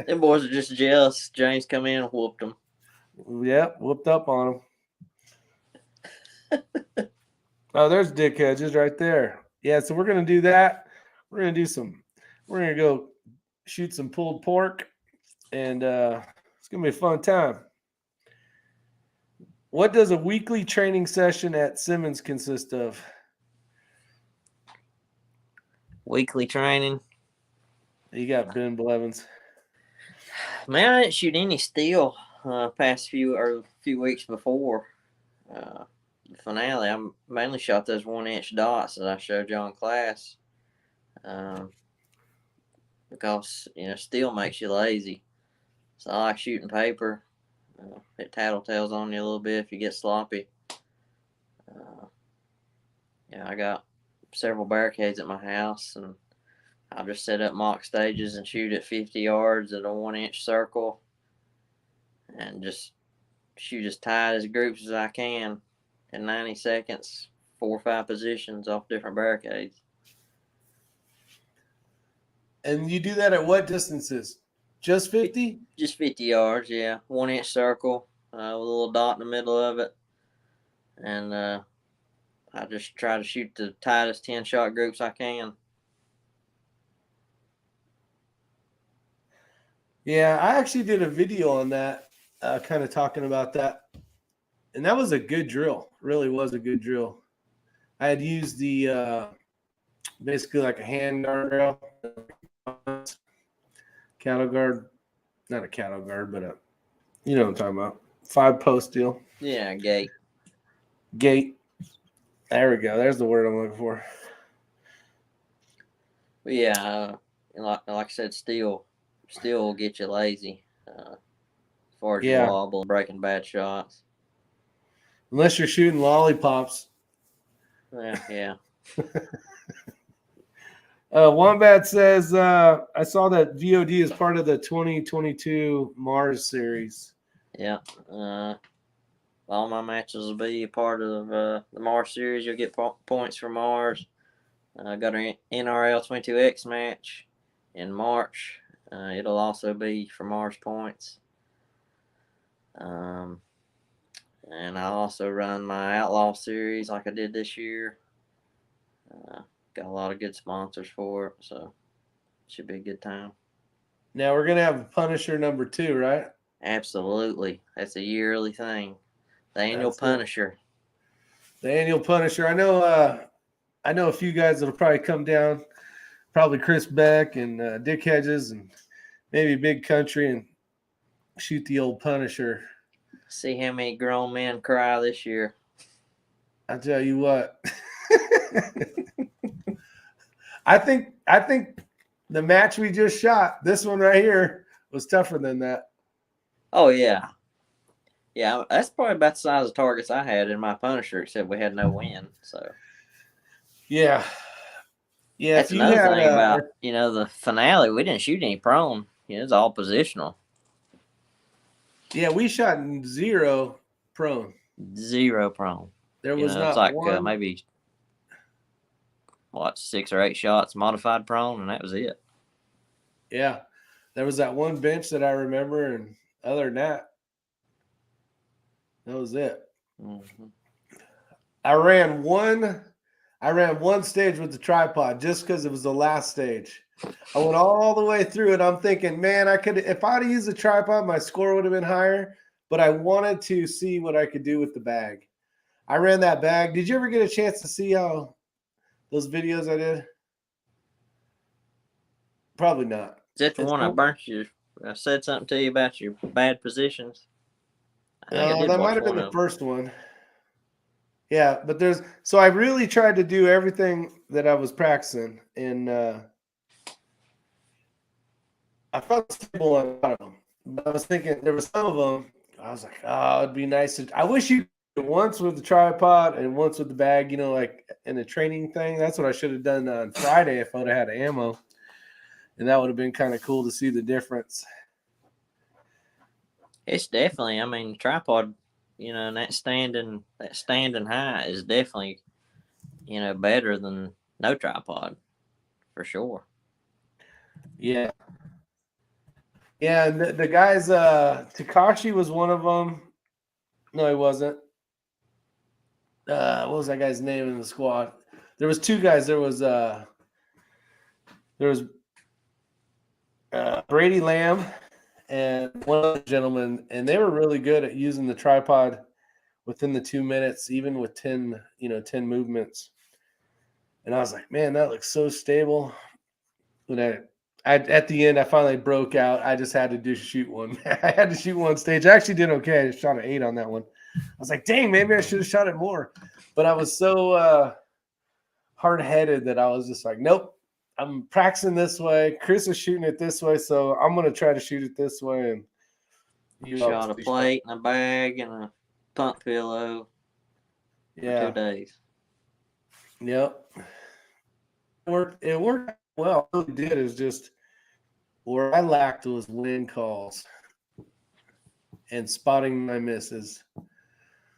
Them boys are just jealous. James come in and whooped them. Yep, whooped up on him. Oh, there's Dick Hedges right there. Yeah, so we're going to do that. We're going to go shoot some pulled pork, and it's going to be a fun time. What does a weekly training session at Simmons consist of? Weekly training. You got Ben Blevins. Man, I didn't shoot any steel past few weeks before the finale. I mainly shot those 1-inch dots that I showed you on class, because steel makes you lazy. So I like shooting paper. It tattletales on you a little bit if you get sloppy. I got several barricades at my house, and I'll just set up mock stages and shoot at 50 yards at a 1-inch circle, and just shoot as tight as groups as I can in 90 seconds, 4 or 5 positions off different barricades. And you do that at what distances? Just 50? Just 50 yards, yeah. 1-inch circle with a little dot in the middle of it. And I just try to shoot the tightest 10-shot groups I can. Yeah, I actually did a video on that, kind of talking about that. And that was a good drill. Really was a good drill. I had used the basically like a hand guardrail, cattle guard, not a cattle guard, but you know what I'm talking about. 5-post deal. Yeah, gate. Gate. There we go. There's the word I'm looking for. But yeah, like I said, still will get you lazy as far as your wobble and breaking bad shots. Unless you're shooting lollipops. Yeah. Wombat says, I saw that VOD is part of the 2022 Mars series. Yeah. All my matches will be a part of the Mars series. You'll get points for Mars. I got an NRL 22X match in March. It'll also be for Mars points. And I'll also run my Outlaw series like I did this year. Got a lot of good sponsors for it, so it should be a good time. Now we're gonna have Punisher number 2, right? Absolutely, that's a yearly thing. The annual Punisher. The annual Punisher. I know a few guys that'll probably come down. Probably Chris Beck and Dick Hedges and maybe Big Country and shoot the old Punisher. See how many grown men cry this year. I tell you what. I think the match we just shot, this one right here, was tougher than that. Oh yeah. Yeah, that's probably about the size of targets I had in my Punisher, except we had no wind. So yeah. That's another thing about the finale. We didn't shoot any prone. It's all positional. Yeah, we shot 0 prone. 0 prone. There was not it's like one. Maybe 6 or 8 shots modified prone, and that was it. Yeah, there was that one bench that I remember, and other than that was it. Mm-hmm. I ran one stage with the tripod just because it was the last stage. I went all the way through it. I'm thinking, man, if I'd have used a tripod, my score would have been higher. But I wanted to see what I could do with the bag. I ran that bag. Did you ever get a chance to see how those videos I did? Probably not. Is that the one I burnt you? I said something to you about your bad positions. That might have been the first one. Yeah, but so I really tried to do everything that I was practicing, and I felt stable on a lot of them. But I was thinking there was some of them. I was like, oh, it'd be nice. I wish you did once with the tripod and once with the bag, like in a training thing. That's what I should have done on Friday if I would have had ammo. And that would have been kind of cool to see the difference. It's definitely, the tripod, and that standing high is definitely, better than no tripod, for sure. Yeah. Yeah, and the guys, Takashi was one of them. No, he wasn't. What was that guy's name in the squad? There was 2 guys. There was Brady Lamb and one other gentleman, and they were really good at using the tripod within the 2 minutes, even with 10 movements. And I was like, man, that looks so stable. When at the end, I finally broke out. I just had to shoot one. I had to shoot one stage. I actually did okay. I shot an 8 on that one. I was like, dang, maybe I should have shot it more. But I was so hard-headed that I was just like, nope, I'm practicing this way. Chris is shooting it this way, so I'm going to try to shoot it this way. And you shot a plate and a bag and a pump pillow for 2 days. Yep. It worked well. What it did is just where I lacked was wind calls and spotting my misses.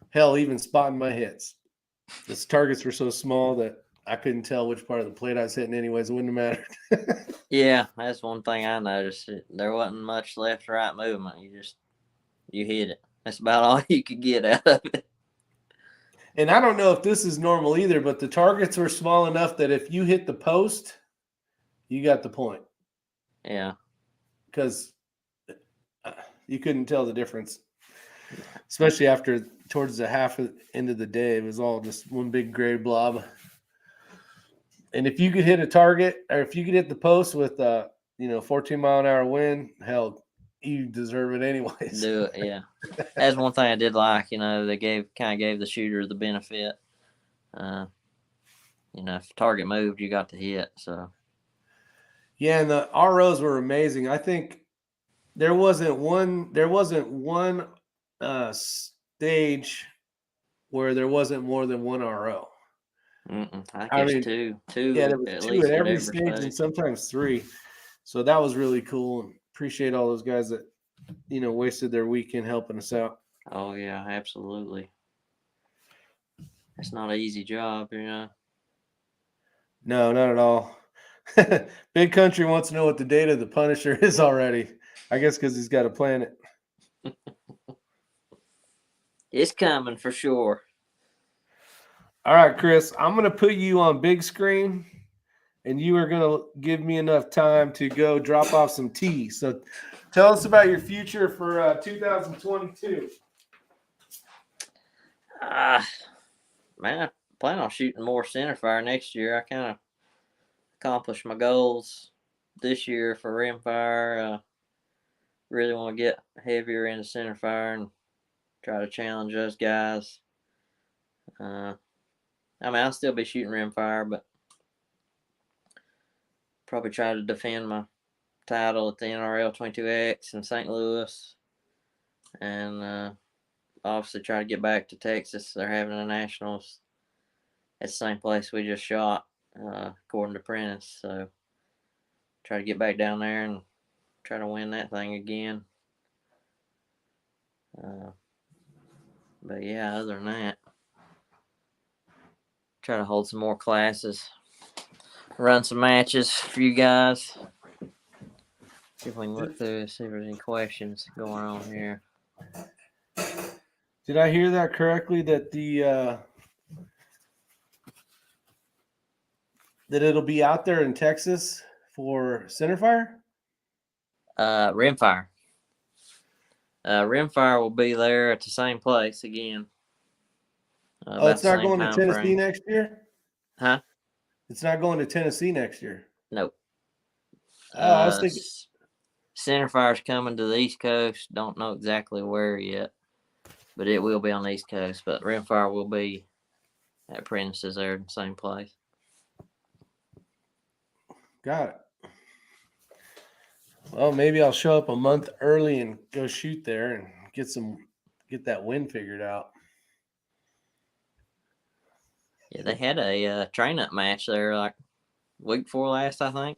Hell, even spotting my hits. The targets were so small that I couldn't tell which part of the plate I was hitting anyways. It wouldn't have mattered. Yeah, that's one thing I noticed. There wasn't much left or right movement. You hit it. That's about all you could get out of it. And I don't know if this is normal either, but the targets were small enough that if you hit the post, you got the point. Yeah. Because you couldn't tell the difference. Especially towards the end of the day, it was all just one big gray blob. And if you could hit a target, or if you could hit the post with 14-mile-an-hour wind, hell, you deserve it anyways. Do it, yeah. That's one thing I did like. They kind of gave the shooter the benefit. If target moved, you got to hit. So Yeah, and the ROs were amazing. I think there wasn't one stage where there wasn't more than one RO. I think I it's mean, two yeah, there was at two at least at every every stage and stage. sometimes three. So that was really cool. And appreciate all those guys that, wasted their weekend helping us out. Oh yeah, absolutely. It's not an easy job, No, not at all. Big Country wants to know what the date of the Punisher is already. I guess because he's got to plan it. It's coming for sure. All right, Chris, I'm going to put you on big screen, and you are going to give me enough time to go drop off some tea. So tell us about your future for 2022. Man, I plan on shooting more centerfire next year. I kind of accomplished my goals this year for rimfire. Really want to get heavier into centerfire and try to challenge those guys. I'll still be shooting rimfire, but probably try to defend my title at the NRL 22X in St. Louis, and obviously try to get back to Texas. They're having the nationals at the same place we just shot, according to Prentice. So try to get back down there and try to win that thing again. But yeah, other than that, try to hold some more classes, run some matches for you guys. See if we can look through and see if there's any questions going on here. Did I hear that correctly? That that it'll be out there in Texas for centerfire? Rimfire. Rimfire will be there at the same place again. It's not going to Tennessee next year? Huh? It's not going to Tennessee next year? Nope. I was thinking Centerfire's coming to the East Coast. Don't know exactly where yet, but it will be on the East Coast. But Rimfire will be at Prentice's there in the same place. Got it. Well, maybe I'll show up a month early and go shoot there and get that win figured out. Yeah, they had a train-up match there like week before last, I think.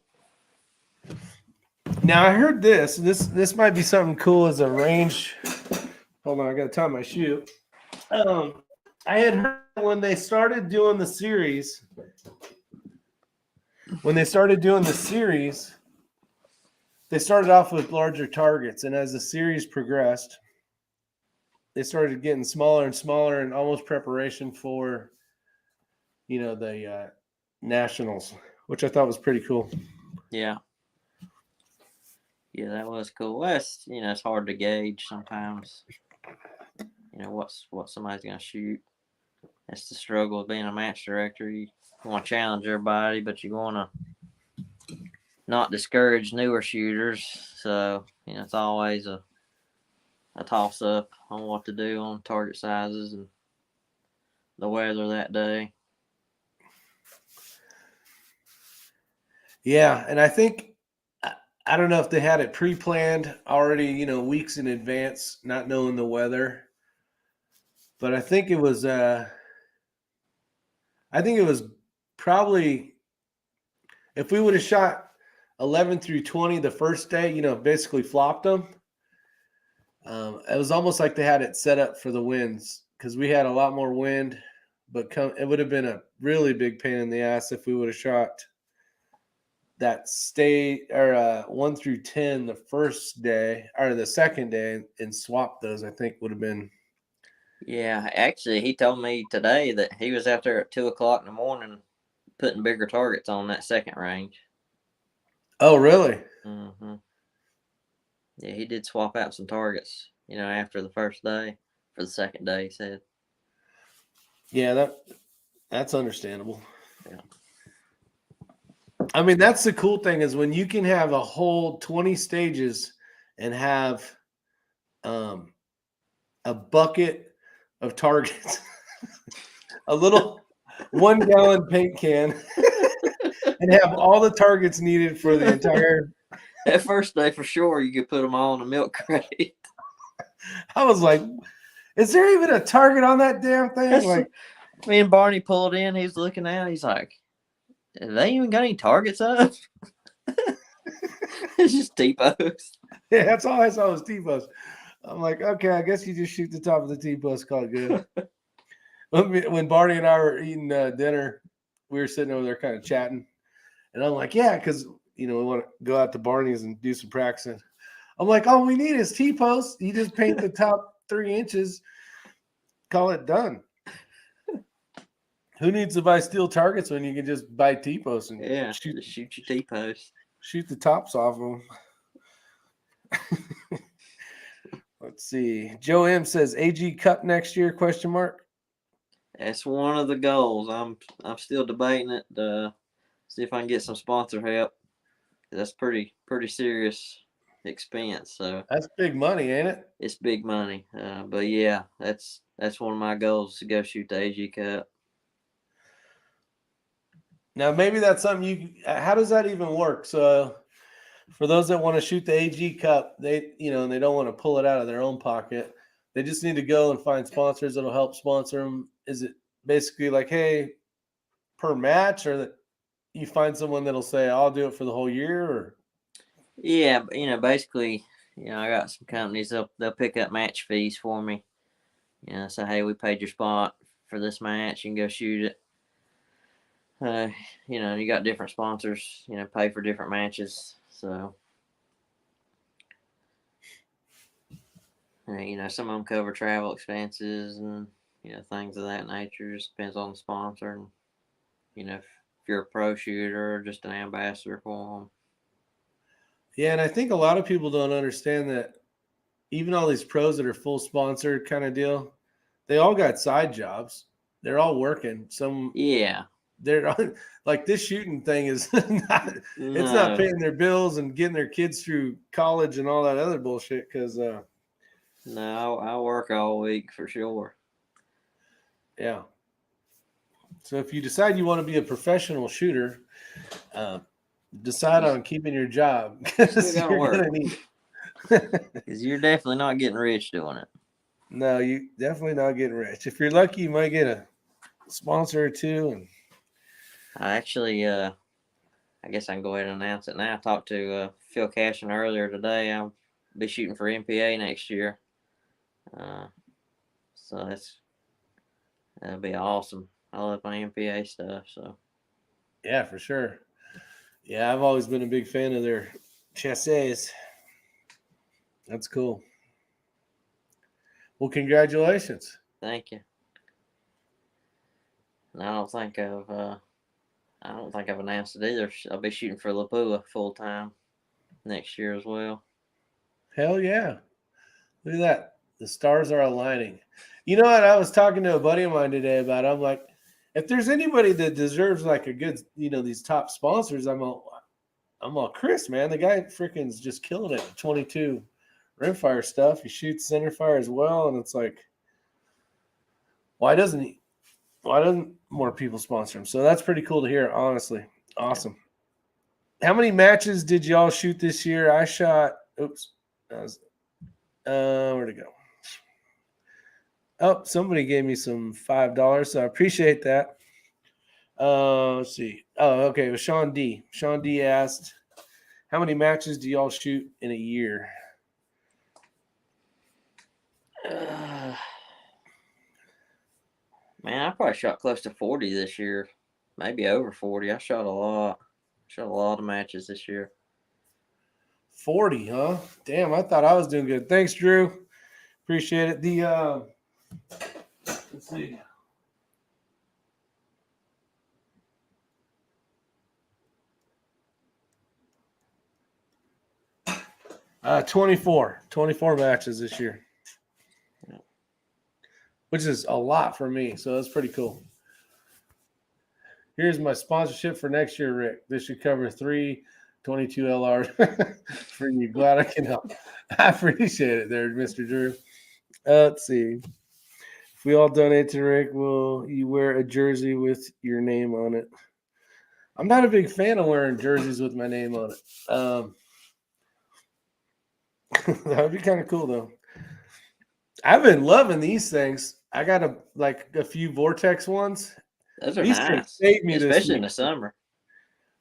Now I heard this. This might be something cool as a range. Hold on, I got to tie my shoe. I had heard when they started doing the series. They started off with larger targets, and as the series progressed, they started getting smaller and smaller, and almost preparation for, the nationals, which I thought was pretty cool. Yeah. Yeah, that was cool. Well, it's hard to gauge sometimes. What somebody's gonna shoot. That's the struggle of being a match director. You want to challenge everybody, but you want to not discourage newer shooters. So it's always a toss up on what to do on target sizes and the weather that day. Yeah, and I think I don't know if they had it pre-planned already, weeks in advance, not knowing the weather. But I think it was probably, if we would have shot 11 through 20 the first day, basically flopped them. It was almost like they had it set up for the winds because we had a lot more wind, but it would have been a really big pain in the ass if we would have shot that state or 1 through 10 the first day or the second day and swapped those. I think would have been. Yeah, actually, he told me today that he was out there at 2:00 in the morning putting bigger targets on that second range. Oh, really? Mm-hmm. Yeah, he did swap out some targets, after the first day for the second day, he said. Yeah, that's understandable. Yeah. I mean, that's the cool thing is when you can have a whole 20 stages and have a bucket of targets, a little 1 gallon paint can, and have all the targets needed for the entire. That first day, for sure, you could put them all in a milk crate. I was like, is there even a target on that damn thing? Like, me and Barney pulled in. He's looking at it. He's like, they even got any targets up? It's just T-post. Yeah, that's all I saw was T-post. I'm like, okay, I guess you just shoot the top of the T-post, call it good. When Barney and I were eating dinner, we were sitting over there kind of chatting. And I'm like, yeah, because, we want to go out to Barney's and do some practicing. I'm like, all we need is T-post. You just paint the top 3 inches, call it done. Who needs to buy steel targets when you can just buy T-posts and shoot your T-posts. Shoot the tops off them. Let's see. Joe M says AG Cup next year? ? That's one of the goals. I'm still debating it. See if I can get some sponsor help. That's pretty serious expense. So that's big money, ain't it? It's big money. But yeah, that's one of my goals, to go shoot the AG Cup. Now maybe that's something how does that even work? So for those that want to shoot the AG Cup, they and they don't want to pull it out of their own pocket. They just need to go and find sponsors that'll help sponsor them. Is it basically like, hey, per match, or that you find someone that'll say, I'll do it for the whole year? Or yeah, basically, I got some companies, they'll pick up match fees for me. Say, hey, we paid your spot for this match, you can go shoot it. You got different sponsors, pay for different matches. So, some of them cover travel expenses and, things of that nature. Just depends on the sponsor. And, if you're a pro shooter or just an ambassador for them. Yeah, and I think a lot of people don't understand that even all these pros that are full sponsored kind of deal, they all got side jobs. They're all working. They're like, this shooting thing is not, it's not paying their bills and getting their kids through college and all that other bullshit. Because no, I work all week for sure. Yeah. So if you decide you want to be a professional shooter, decide on keeping your job, because you're gonna need it. Because you're definitely not getting rich doing it. No, you definitely not getting rich. If you're lucky, you might get a sponsor or two. And I actually, I guess I can go ahead and announce it now. I talked to Phil Cashin earlier today. I'll be shooting for MPA next year. So that'll be awesome. I love my MPA stuff. So yeah, for sure. Yeah, I've always been a big fan of their chassis. That's cool. Well, congratulations. Thank you. And I don't think I've announced it either. I'll be shooting for Lapua full time next year as well. Hell yeah. Look at that. The stars are aligning. You know what? I was talking to a buddy of mine today about it. I'm like, if there's anybody that deserves like a good, these top sponsors, I'm all Chris, man. The guy freaking is just killing it. 22 rimfire stuff. He shoots centerfire as well. And it's like, why doesn't more people sponsor him? So that's pretty cool to hear, honestly. Awesome. Yeah. How many matches did y'all shoot this year? I shot, where'd it go? Oh, somebody gave me some $5, so I appreciate that. Let's see. Oh, okay. It was Sean D. Sean D asked, how many matches do y'all shoot in a year? Man, I probably shot close to 40 this year. Maybe over 40. I shot a lot. Shot a lot of matches this year. 40, huh? Damn, I thought I was doing good. Thanks, Drew. Appreciate it. Let's see. Uh, 24 matches this year, which is a lot for me. So that's pretty cool. Here's my sponsorship for next year, Rick. This should cover 3 22 LR for you. Glad I can help. I appreciate it there, Mr. Drew. Let's see. If we all donate to Rick, will you wear a jersey with your name on it? I'm not a big fan of wearing jerseys with my name on it. That would be kind of cool, though. I've been loving these things. I got a few Vortex ones. Those are These things nice, saved me this especially week. in the summer.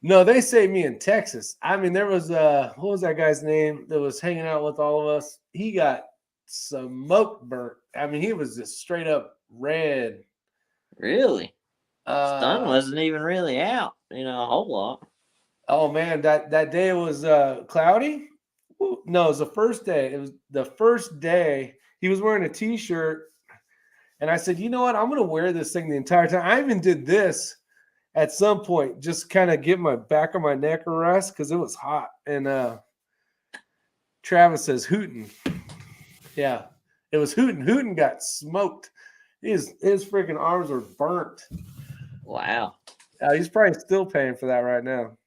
No, they saved me in Texas. I mean, there was what was that guy's name that was hanging out with all of us? He got smoke burnt. I mean, he was just straight up red. Really? Sun wasn't even really out, a whole lot. Oh man, that day was cloudy. No, it was the first day. It was the first day. He was wearing a t-shirt, and I said, "You know what? I'm going to wear this thing the entire time." I even did this at some point, just kind of get my back of my neck a rest because it was hot. And Travis says, "Hooten." Yeah, it was Hooten. Hooten got smoked. His freaking arms were burnt. Wow. He's probably still paying for that right now.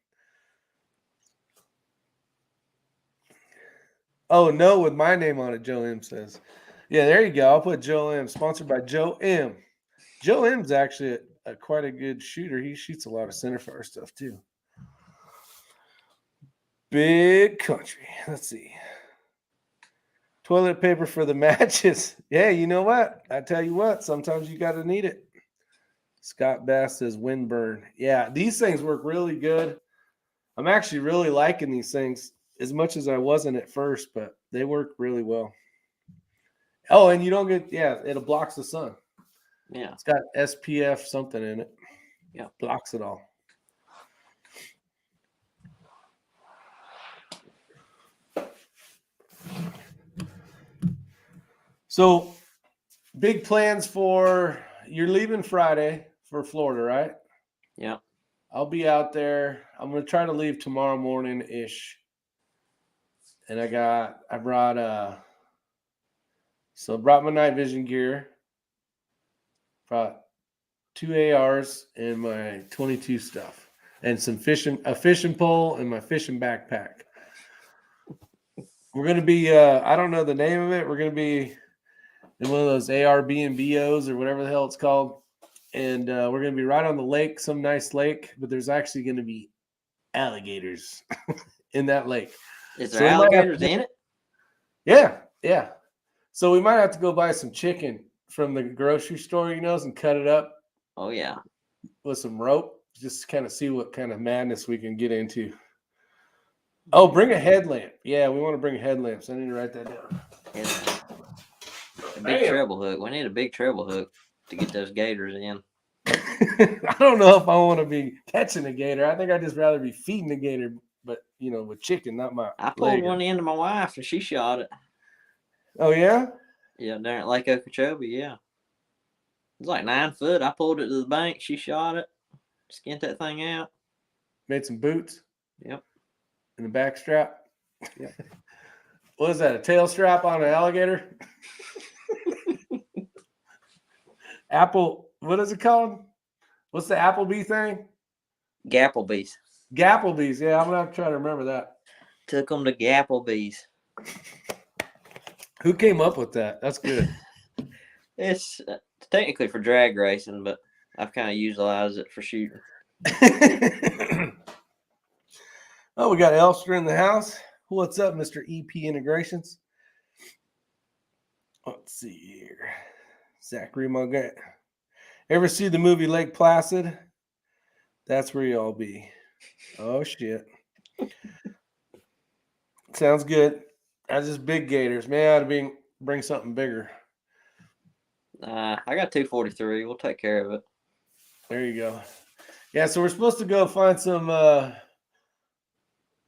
Oh, no, with my name on it, Joe M says. Yeah, there you go. I'll put Joe M, sponsored by Joe M. Joe M's actually quite a good shooter. He shoots a lot of centerfire stuff, too. Big country. Let's see. Toilet paper for the matches. Yeah, you know what? I tell you what, sometimes you got to need it. Scott Bass says windburn. Yeah, these things work really good. I'm actually really liking these things as much as I wasn't at first, but they work really well. Oh, and you don't get, it blocks the sun. Yeah. It's got SPF something in it. Yeah. Blocks it all. So, big plans for, you're leaving Friday for Florida, right? Yeah. I'll be out there. I'm going to try to leave tomorrow morning-ish. And I brought my night vision gear. Brought 2 ARs and my 22 stuff. And a fishing pole and my fishing backpack. We're going to be, I don't know the name of it. We're going to be in one of those ARBNBOs or whatever the hell it's called. And we're going to be right on the lake, some nice lake, but there's actually going to be alligators in that lake. Is there alligators in it? Yeah, yeah. So we might have to go buy some chicken from the grocery store, and cut it up. Oh, yeah. With some rope, just to kind of see what kind of madness we can get into. Oh, bring a headlamp. Yeah, we want to bring headlamps. I need to write that down. A big treble hook. We need a big treble hook to get those gators in. I don't know if I want to be catching a gator. I think I'd just rather be feeding the gator, but with chicken, not my. I pulled one into my wife and she shot it. Oh yeah? Yeah, down at Lake Okeechobee. Yeah, it's like 9 foot. I pulled it to the bank. She shot it. Skinned that thing out. Made some boots. Yep. And the back strap. Yep. What is that? A tail strap on an alligator? Apple. What is it called? What's the Applebee thing? Gapplebees. Gapplebees. Yeah, I'm gonna have to try to remember that. Took them to Gapplebees. Who came up with that? That's good. It's technically for drag racing, but I've kind of utilized it for shooting. Oh, we got Elster in the house. What's up, Mr. EP Integrations? Let's see here. Zachary Mogat. Ever see the movie Lake Placid? That's where y'all be. Oh, shit. Sounds good. That's just big gators. Man, I ought to bring something bigger. I got 243. We'll take care of it. There you go. Yeah, so we're supposed to go find some,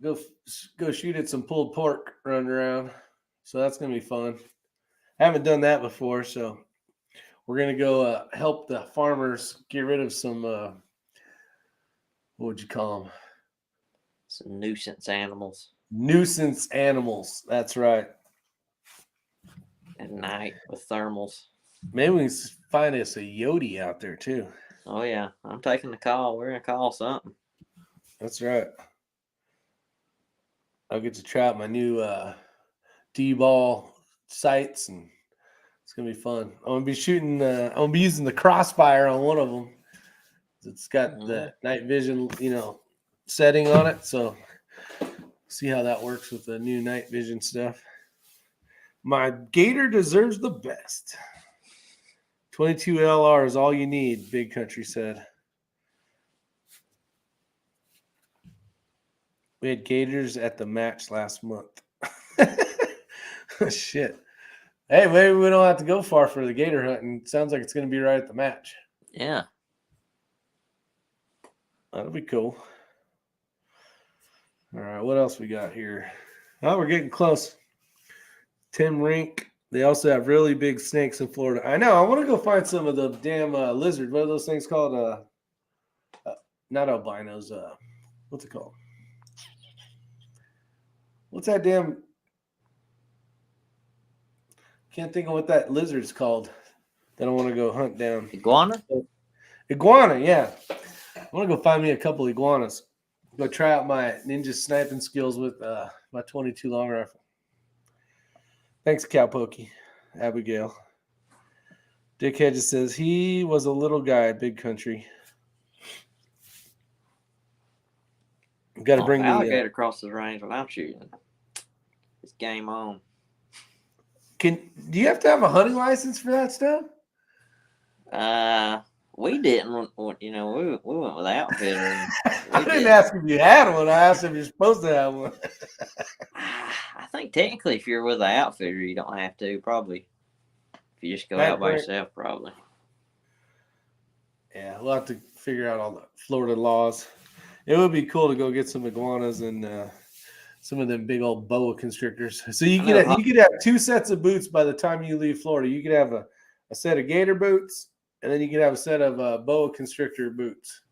go shoot at some pulled pork running around. So that's going to be fun. I haven't done that before, so we're going to go help the farmers get rid of some, what would you call them? Some nuisance animals. Nuisance animals. That's right. At night with thermals. Maybe we can find us a Yodi out there too. Oh yeah, I'm taking the call. We're gonna call something. That's right. I'll get to try out my new D-ball sights, and it's gonna be fun. I'm gonna be shooting. I'm gonna be using the crossfire on one of them. It's got the night vision, setting on it. So see how that works with the new night vision stuff. My gator deserves the best. 22 LR is all you need, Big Country said. We had gators at the match last month. Shit. Hey, maybe we don't have to go far for the gator hunting. Sounds like it's going to be right at the match. Yeah. That'll be cool. All right, what else we got here? Oh, we're getting close. Tim Rink. They also have really big snakes in Florida. I know. I want to go find some of the damn lizard. What are those things called? Not albinos. What's it called? What's that damn? Can't think of what that lizard's called. That I want to go hunt down. Iguana? Iguana, yeah. I want to go find me a couple iguanas. Go try out my ninja sniping skills with my 22 long rifle. Thanks, Cowpokey. Abigail. Dick Hedges says he was a little guy at Big Country. Got to bring the alligator crosses range when I'm shooting. It's game on. Do you have to have a hunting license for that stuff? We didn't. We went with outfitter. I didn't ask if you had one. I asked if you're supposed to have one. I think technically, if you're with an outfitter, you don't have to. Probably, if you just go out by yourself, probably. Yeah, we'll have to figure out all the Florida laws. It would be cool to go get some iguanas and some of them big old boa constrictors. So you could have 2 sets of boots by the time you leave Florida. You could have a set of gator boots, and then you could have a set of boa constrictor boots.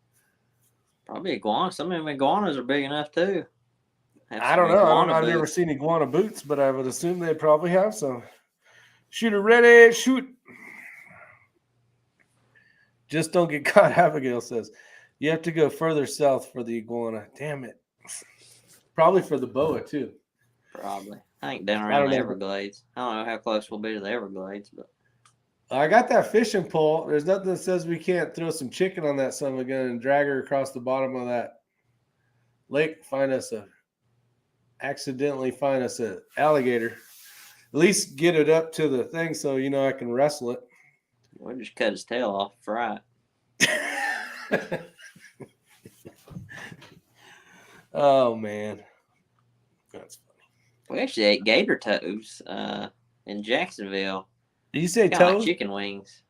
Probably iguanas. Some of them iguanas are big enough too. I don't know. I've never seen iguana boots, but I would assume they probably have some. Shooter ready, shoot. Just don't get caught, Abigail says. You have to go further south for the iguana. Damn it. Probably for the boa, too. Probably. I think down around the Everglades. I don't know how close we'll be to the Everglades, but. I got that fishing pole. There's nothing that says we can't throw some chicken on that son of a gun and drag her across the bottom of that lake. Accidentally find us an alligator. At least get it up to the thing so I can wrestle it. We'll just cut his tail off, fry it. Oh man, that's funny. We actually ate gator toes in Jacksonville. Did you say kinda toes? like chicken wings.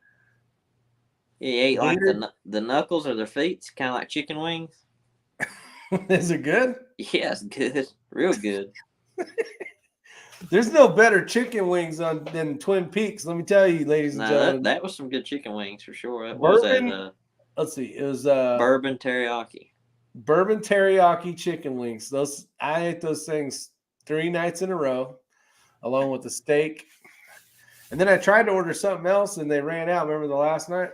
He ate gator? Like the knuckles or their feet, kind of like chicken wings. Is it good? Yeah, it's good, real good. There's no better chicken wings than Twin Peaks. Let me tell you, ladies and gentlemen. That was some good chicken wings for sure. Let's see. It was bourbon teriyaki. Bourbon teriyaki chicken wings. I ate those things 3 nights in a row, along with the steak. And then I tried to order something else, and they ran out. Remember the last night?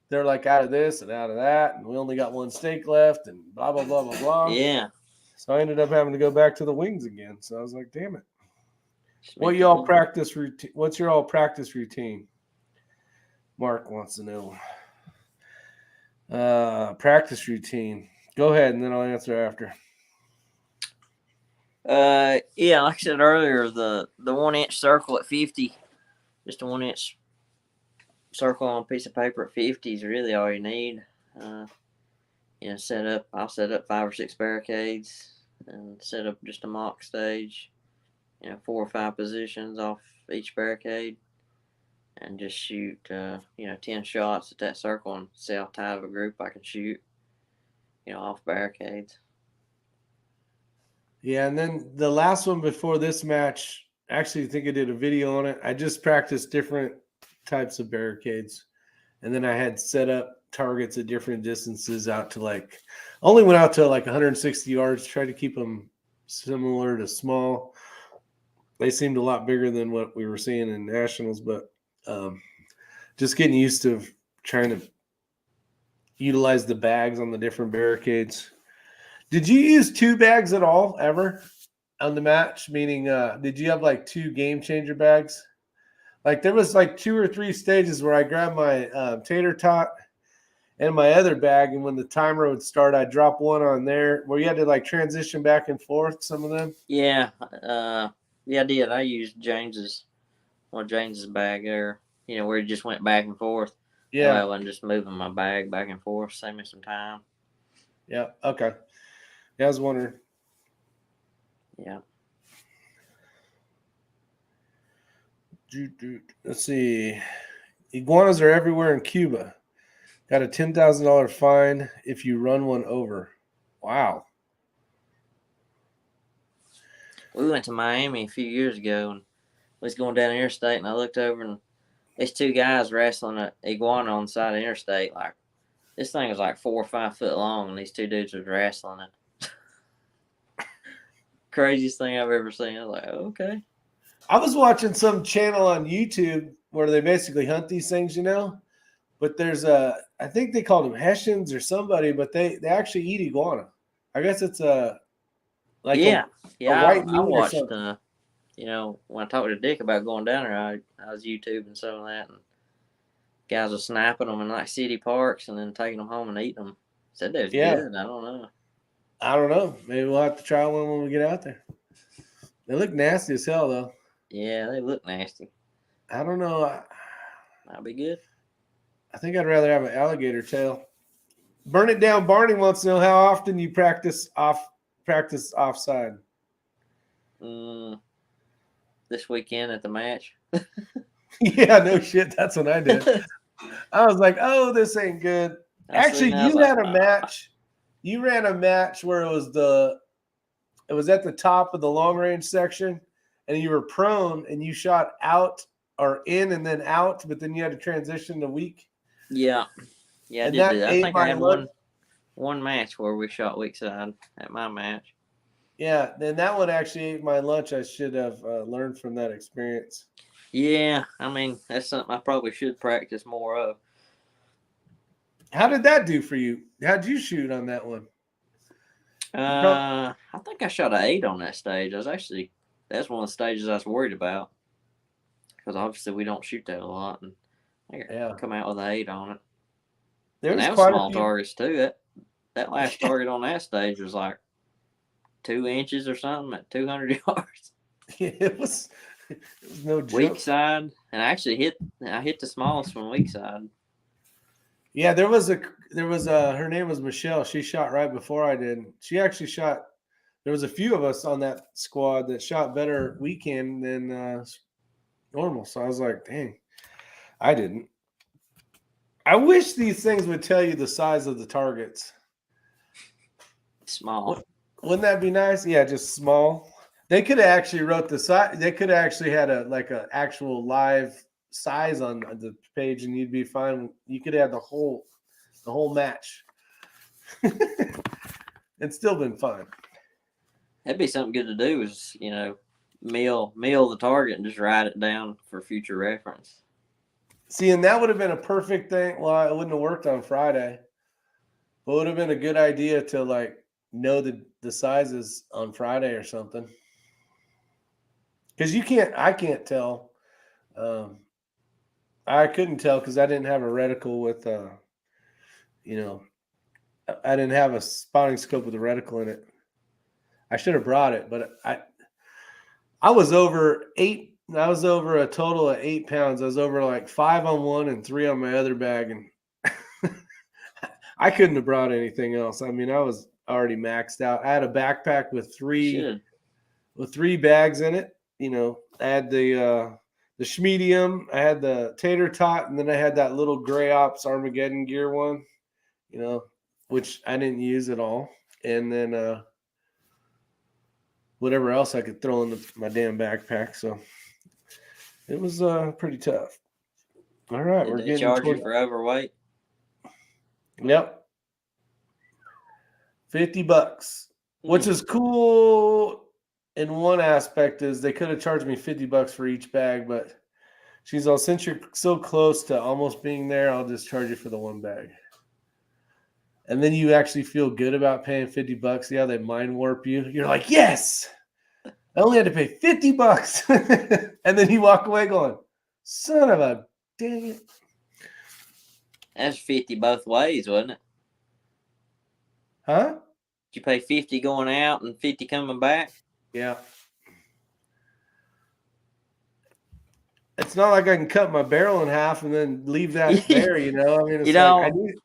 They're like out of this and out of that, and we only got 1 steak left, and blah blah blah blah blah. Yeah. So I ended up having to go back to the wings again. So I was like, damn it. What's your all practice routine? Mark wants to know. Practice routine. Go ahead, and then I'll answer after. Yeah, like I said earlier, the 1-inch circle at 50, just a 1-inch circle on a piece of paper at 50 is really all you need. I'll set up 5 or 6 barricades and set up just a mock stage, 4 or 5 positions off each barricade, and just shoot 10 shots at that circle and see how tight of a group I can shoot, off barricades. Yeah, and then the last one before this match, actually I think I did a video on it. I just practiced different types of barricades, and then I had set up targets at different distances out to only went out to 160 yards, tried to keep them similar to small. They seemed a lot bigger than what we were seeing in nationals, but just getting used to trying to utilize the bags on the different barricades. Did you use 2 bags at all ever on the match? Meaning, did you have like 2 game changer bags? Like there was like 2 or 3 stages where I grabbed my tater tot and my other bag, and when the timer would start, I'd drop one on there where you had to like transition back and forth. Some of them. Yeah, yeah, I did. I used James's bag there. You know, where he just went back and forth. Yeah, That way I wasn't just moving my bag back and forth. Save me some time. yeah, okay. Yeah, I was wondering. Yeah. Let's see. Iguanas are everywhere in Cuba. Got a $10,000 fine if you run one over. Wow. We went to Miami a few years ago and we was going down the interstate, and I looked over and these 2 guys wrestling an iguana on the side of the interstate. Like, this thing was like 4 or 5 foot long, and these 2 dudes was wrestling it. Craziest thing I've ever seen. I was like, okay. I was watching some channel on YouTube where they basically hunt these things, you know. But there's I think they called them Hessians or somebody, but they actually eat iguana. I guess it's a like yeah, a white meat I or watched. something. You know, when I talked to Dick about going down there, I was YouTubing some of that, and guys were snapping them in like city parks and then taking them home and eating them. Said they was good. I don't know. I don't know. Maybe we'll have to try one when we get out there. They look nasty as hell, though. Yeah, they look nasty. I don't know. Might be good. I think I'd rather have an alligator tail. Burn it down. Barney wants to know how often you practice offside. This weekend at the match. Yeah, no shit. That's what I did. I was like, oh, this ain't good. Actually, you had a match. You ran a match where it was at the top of the long range section, and you were prone, and you shot out or in and then out, but then you had to transition to weak. Yeah, I did do that. I think I had one match where we shot weak side at my match. Yeah, then that one actually ate my lunch. I should have learned from that experience. Yeah, I mean, that's something I probably should practice more of. How did that do for you? How'd you shoot on that one? I think I shot an 8 on that stage. That's one of the stages I was worried about, because obviously we don't shoot that a lot, and I come out with an 8 on it. And that was small targets too. That last target on that stage was like 2 inches or something at 200 yards. It was no joke. Weak side, and I hit the smallest one weak side. Yeah, there was her name was Michelle. She shot right before I did. She actually shot. There was a few of us on that squad that shot better weekend than normal. So I was like, dang, I didn't. I wish these things would tell you the size of the targets. Small. Wouldn't that be nice? Yeah, just small. They could have actually wrote the size. They could have actually had a actual live size on the page, and you'd be fine. You could have the whole match. It's still been fun. That'd be something good to do. Is mill the target and just write it down for future reference. See, and that would have been a perfect thing. Well, it wouldn't have worked on Friday, but it would have been a good idea to know the sizes on Friday or something. Because I can't tell. I couldn't tell because I didn't have a reticle with, I didn't have a spotting scope with a reticle in it. I should have brought it, but I was over 8. I was over a total of 8 pounds. I was over like 5 on one and 3 on my other bag, and I couldn't have brought anything else. I mean, I was already maxed out. I had a backpack with three bags in it. I had the Schmedium, I had the tater tot, and then I had that little Gray Ops Armageddon gear one, which I didn't use at all. And then whatever else I could throw in my damn backpack. So it was pretty tough. All right, Did they charge you for overweight? Yep. $50, which is cool. In one aspect is they could have charged me $50 for each bag, but she's all, since you're so close to almost being there, I'll just charge you for the one bag. and then you actually feel good about paying $50. See how they mind warp you? You're like, yes, I only had to pay $50. And then you walk away going, son of a dang it. That's 50 both ways, wasn't it? Huh? Did you pay 50 going out and 50 coming back? Yeah. It's not like I can cut my barrel in half and then leave that there, you know? I mean, it's like I need.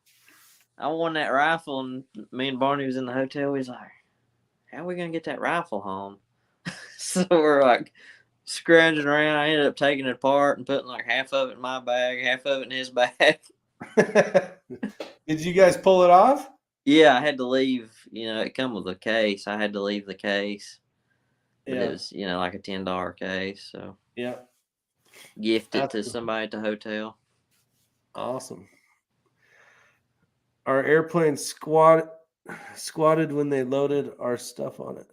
I won that rifle, and me and Barney was in the hotel. He's like, how are we going to get that rifle home? So we're like scrounging around. I ended up taking it apart and putting like half of it in my bag, half of it in his bag. Did you guys pull it off? Yeah, I had to leave. It come with a case. I had to leave the case. But Yeah. it was, like a $10 case. So Yeah. gift it to somebody at the hotel. Awesome. Our airplane squatted when they loaded our stuff on it.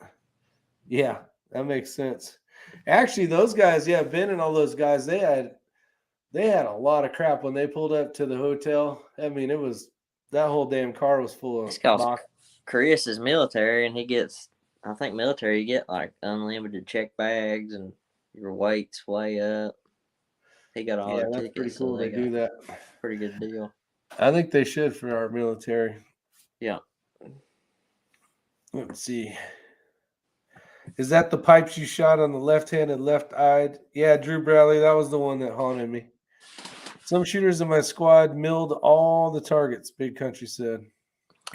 Yeah, that makes sense. Actually, those guys, yeah, Ben and all those guys, they had a lot of crap when they pulled up to the hotel. I mean, it was that whole damn car was full of. It's because Chris is military, and he gets. I think military, you get like unlimited check bags, and your weight's way up. He got all the tickets. Pretty cool. They do that. Pretty good deal. I think they should for our military. Yeah. Let's see. Is that the pipes you shot on the left-handed, left-eyed? Yeah, Drew Bradley, that was the one that haunted me. Some shooters in my squad milled all the targets, Big Country said.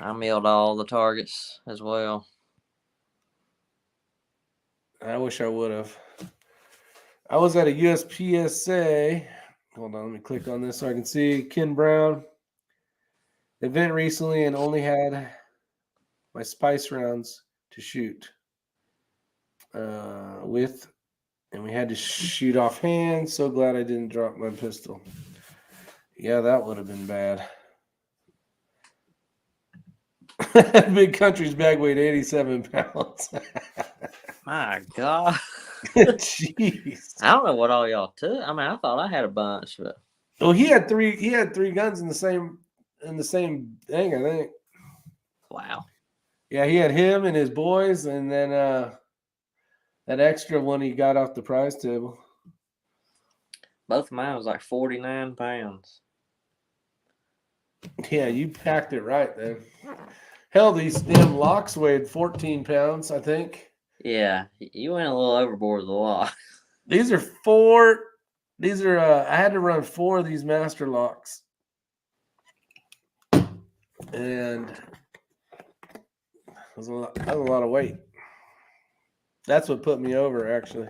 I milled all the targets as well. I wish I would have. I was at a USPSA. Hold on, let me click on this so I can see. Ken Brown event recently and only had my spice rounds to shoot with, and we had to shoot offhand. So glad I didn't drop my pistol. Yeah, that would have been bad. Big Country's bag weighed 87 pounds. My God. Jeez. I don't know what all y'all took. I mean, I thought I had a bunch, but well, he had three guns in the same thing, I think. Wow. Yeah, he had him and his boys, and then that extra one he got off the prize table. Both of mine was like 49 pounds. Yeah, you packed it right then. Hell, these damn locks weighed 14 pounds, I think. Yeah, you went a little overboard with the lock. These are I had to run 4 of these master locks. And that was a lot of weight. That's what put me over, actually.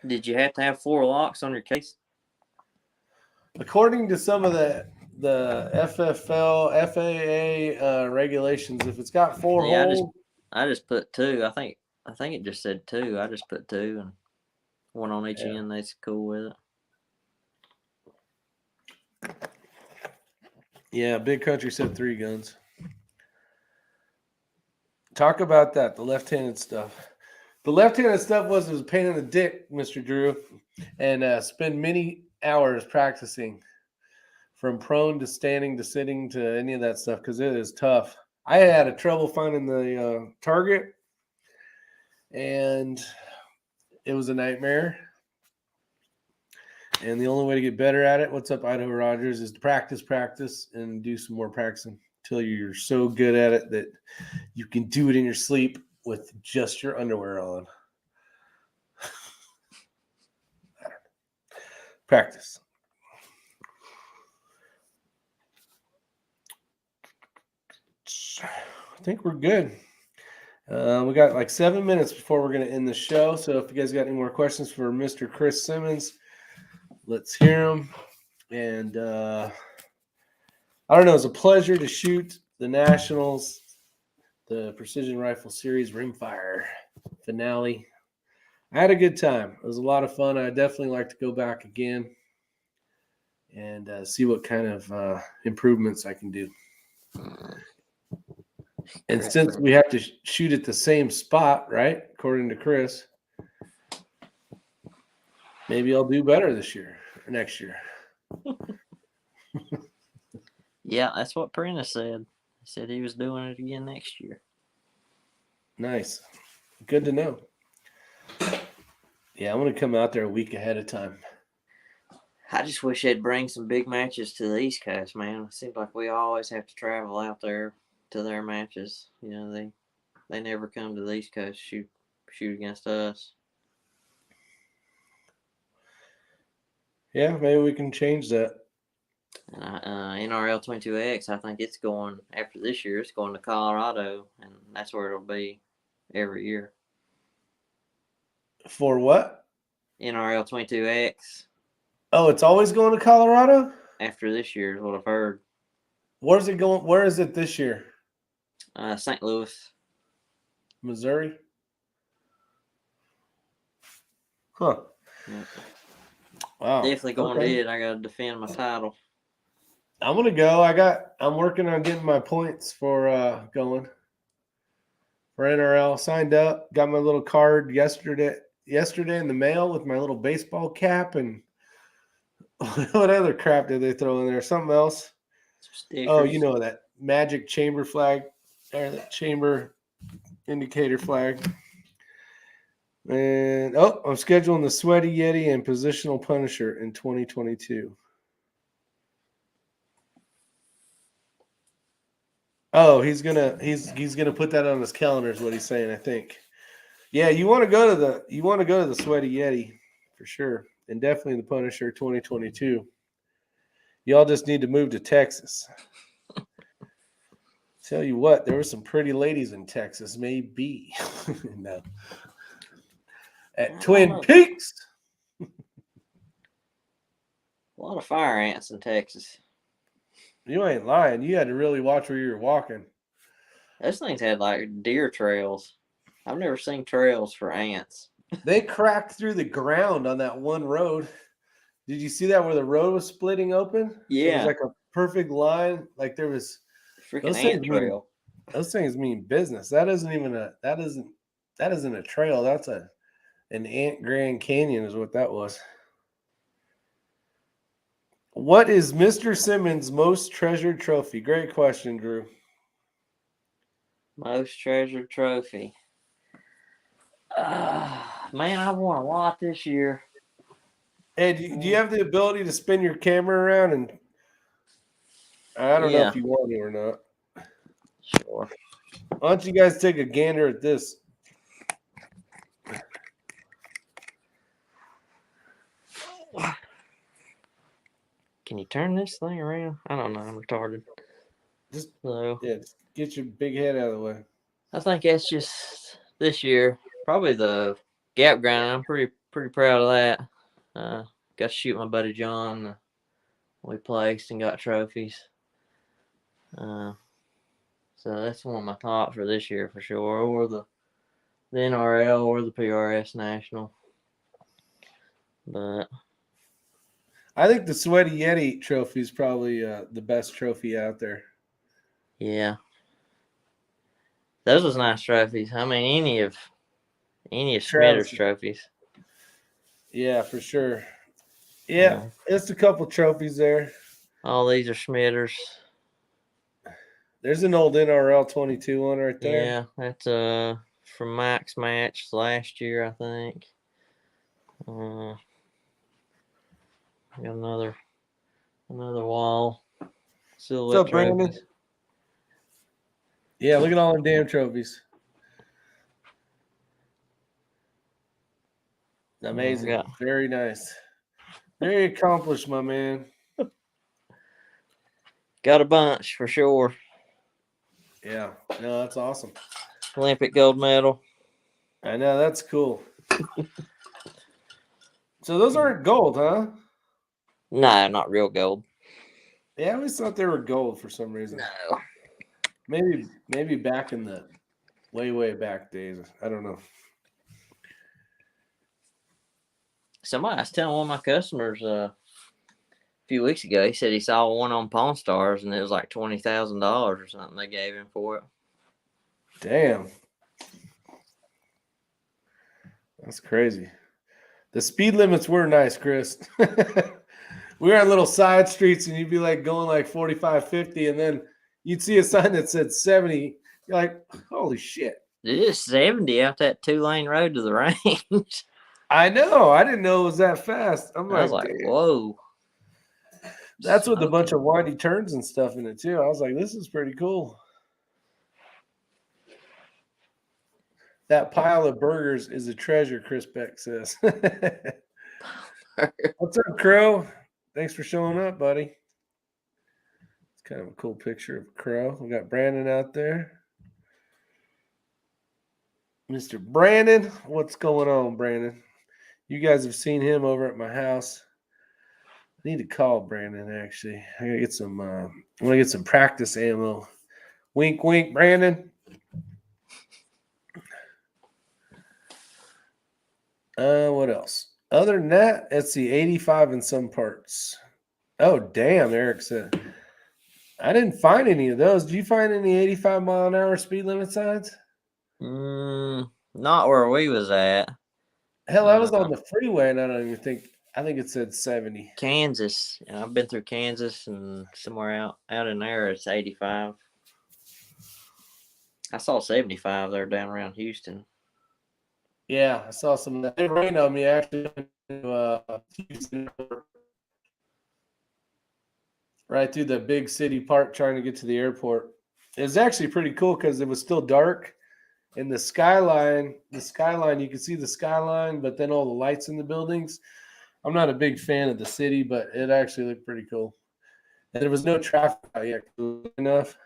Did you have to have 4 locks on your case? According to some of the FFL, FAA regulations, if it's got 4 holes. I just put 2. I think it just said 2. I just put 2 and one on each end. That's cool with it. Yeah, Big Country said 3 guns. Talk about that, the left-handed stuff. The left-handed stuff was a pain in the dick, Mr. Drew, and spend many hours practicing from prone to standing to sitting to any of that stuff because it is tough. I had a trouble finding the target, and it was a nightmare. And the only way to get better at it, what's up, Idaho Rogers, is to practice, and do some more practicing until you're so good at it that you can do it in your sleep with just your underwear on. Practice. I think we're good. We got like 7 minutes before we're going to end the show. So if you guys got any more questions for Mr. Chris Simmons, let's hear them. And I don't know. It's a pleasure to shoot the Nationals, the Precision Rifle Series Rimfire finale. I had a good time. It was a lot of fun. I definitely like to go back again and see what kind of improvements I can do. And since we have to shoot at the same spot, right, according to Chris, maybe I'll do better this year or next year. Yeah, that's what Prentice said. He said he was doing it again next year. Nice. Good to know. Yeah, I'm going to come out there a week ahead of time. I just wish they'd bring some big matches to the East Coast, man. It seems like we always have to travel out there to their matches. You know, they never come to the East Coast shoot against us. Yeah, maybe we can change that. And NRL 22X, I think it's going, after this year, it's going to Colorado, and that's where it'll be every year. For what? NRL 22X. Oh, it's always going to Colorado? After this year is what I've heard. Where's it going? Where is it this year? St. Louis. Missouri? Huh. Yeah. Wow. Definitely going to it. I got to defend my title. I'm going to go. I'm working on getting my points for going for NRL. Signed up. Got my little card yesterday in the mail with my little baseball cap and what other crap did they throw in there? Something else? Oh, you know, that magic chamber flag or that chamber indicator flag. And I'm scheduling the Sweaty Yeti and Positional Punisher in 2022. Oh, he's gonna put that on his calendar is what he's saying, I think. Yeah, you want to go to the Sweaty Yeti for sure. And definitely the Punisher 2022. Y'all just need to move to Texas. Tell you what, there were some pretty ladies in Texas, maybe. No. At Twin Peaks. A lot of fire ants in Texas. You ain't lying. You had to really watch where you were walking. Those things had like deer trails. I've never seen trails for ants. They cracked through the ground on that one road. Did you see that where the road was splitting open? Yeah. It was like a perfect line. Like there was freaking ant trail. Those things mean business. That isn't a trail. That's an ant Grand Canyon is what that was. What is Mr. Simmons' most treasured trophy? Great question, Drew. Most treasured trophy. Man, I've won a lot this year. Hey, do you have the ability to spin your camera around? And I don't know if you want to or not. Sure. Why don't you guys take a gander at this? Can you turn this thing around? I don't know. I'm retarded. Just get your big head out of the way. I think that's just this year. Probably the gap grind. I'm pretty proud of that. Got to shoot my buddy John. We placed and got trophies. So that's one of my top for this year for sure. Or the NRL or the PRS National. But I think the Sweaty Yeti trophy is probably the best trophy out there. Yeah. Those was nice trophies. I mean, any of Schmitter's trophies. Yeah, for sure. Yeah, it's a couple trophies there. All these are Schmitter's. There's an old NRL 22 one right there. Yeah, that's from Mike's match last year, I think. Got another wall. What's up, Brandon? Yeah, look at all them damn trophies. Amazing. Very nice. Very accomplished, my man. Got a bunch for sure. Yeah. No, that's awesome. Olympic gold medal. I know, that's cool. So those aren't gold, huh? No, not real gold. Yeah, I always thought they were gold for some reason. No. Maybe back in the way back days. I don't know. Somebody, I was telling one of my customers a few weeks ago, he said he saw one on Pawn Stars and it was like $20,000 or something they gave him for it. Damn. That's crazy. The speed limits were nice, Chris. We were on little side streets and you'd be like going like 45, 50, and then you'd see a sign that said 70. You're like, holy shit. It is 70 out that 2-lane road to the range. I know. I didn't know it was that fast. I'm I was like, like, damn. whoa. That's with a bunch Smoking. of windy turns and stuff in it too. I was like, this is pretty cool. That pile of burgers is a treasure, Chris Beck says. What's up, Crow? Thanks for showing up, buddy. It's kind of a cool picture of Crow. We got Brandon out there. Mr. Brandon, what's going on, Brandon? You guys have seen him over at my house. I need to call Brandon, actually. I gotta get some I want to get some practice ammo. Wink, wink, Brandon. What else? Other than that, it's the 85 in some parts. Oh, damn, Eric said. I didn't find any of those. Did you find any 85-mile-an-hour speed limit signs? Not where we was at. Hell, I was on the freeway, and I think it said 70. Kansas. I've been through Kansas and somewhere out in there, it's 85. I saw 75 there down around Houston. Yeah, I saw some of that. It rained on me, actually. Houston, right through the big city park trying to get to the airport. It was actually pretty cool because it was still dark. And the skyline, you could see the skyline, but then all the lights in the buildings. I'm not a big fan of the city, but it actually looked pretty cool. And there was no traffic out yet enough.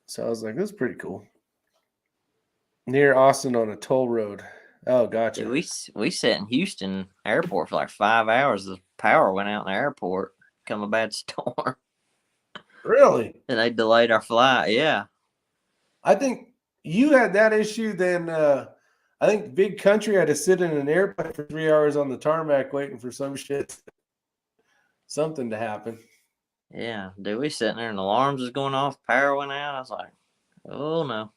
So I was like, this is pretty cool. Near Austin on a toll road. Oh, gotcha. Dude, we sat in Houston airport for like 5 hours. The power went out in the airport. Come a bad storm. Really? And they delayed our flight. Yeah. I think you had that issue then. I think Big Country had to sit in an airplane for 3 hours on the tarmac waiting for something to happen. Yeah. Dude, we sitting there and the alarms was going off. Power went out. I was like, oh no.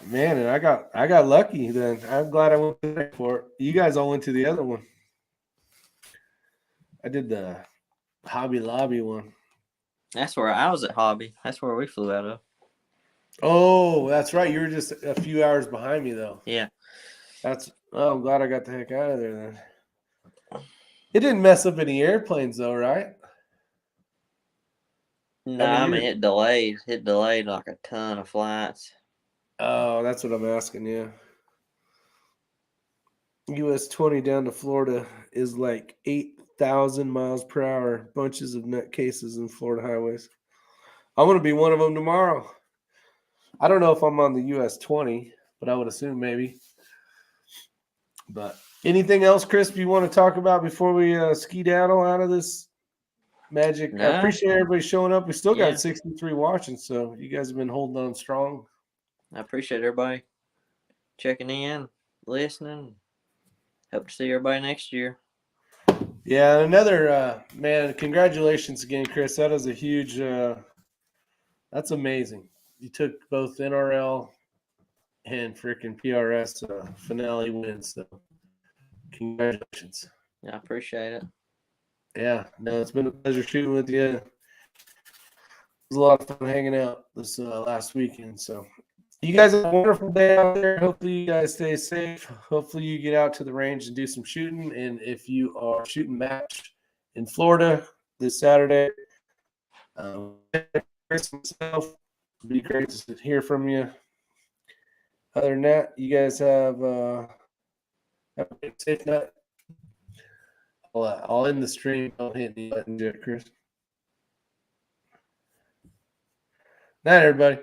Man, and I got lucky then. I'm glad I went to the airport. You guys all went to the other one. I did the Hobby Lobby one. That's where I was at Hobby. That's where we flew out of. Oh, that's right. You were just a few hours behind me though. Yeah. I'm glad I got the heck out of there then. It didn't mess up any airplanes though, right? No, I mean it delayed. It delayed like a ton of flights. Oh, that's what I'm asking, yeah. US 20 down to Florida is like 8,000 miles per hour. Bunches of nutcases in Florida highways. I'm going to be one of them tomorrow. I don't know if I'm on the US 20, but I would assume maybe. But anything else, Chris, you want to talk about before we skedaddle out of this magic? No. I appreciate everybody showing up. We still got 63 watching, so you guys have been holding on strong. I appreciate everybody checking in, listening. Hope to see everybody next year. Yeah, another man, congratulations again, Chris. That is a huge that's amazing. You took both NRL and freaking PRS finale wins, so congratulations. Yeah, I appreciate it. Yeah, no, it's been a pleasure shooting with you. It was a lot of fun hanging out this last weekend, so you guys have a wonderful day out there. Hopefully you guys stay safe. Hopefully you get out to the range and do some shooting. And if you are shooting match in Florida this Saturday, myself, it'd be great to hear from you. Other than that, you guys have a safe night. I'll end the stream. Don't hit any buttons yet, Chris. Night, everybody.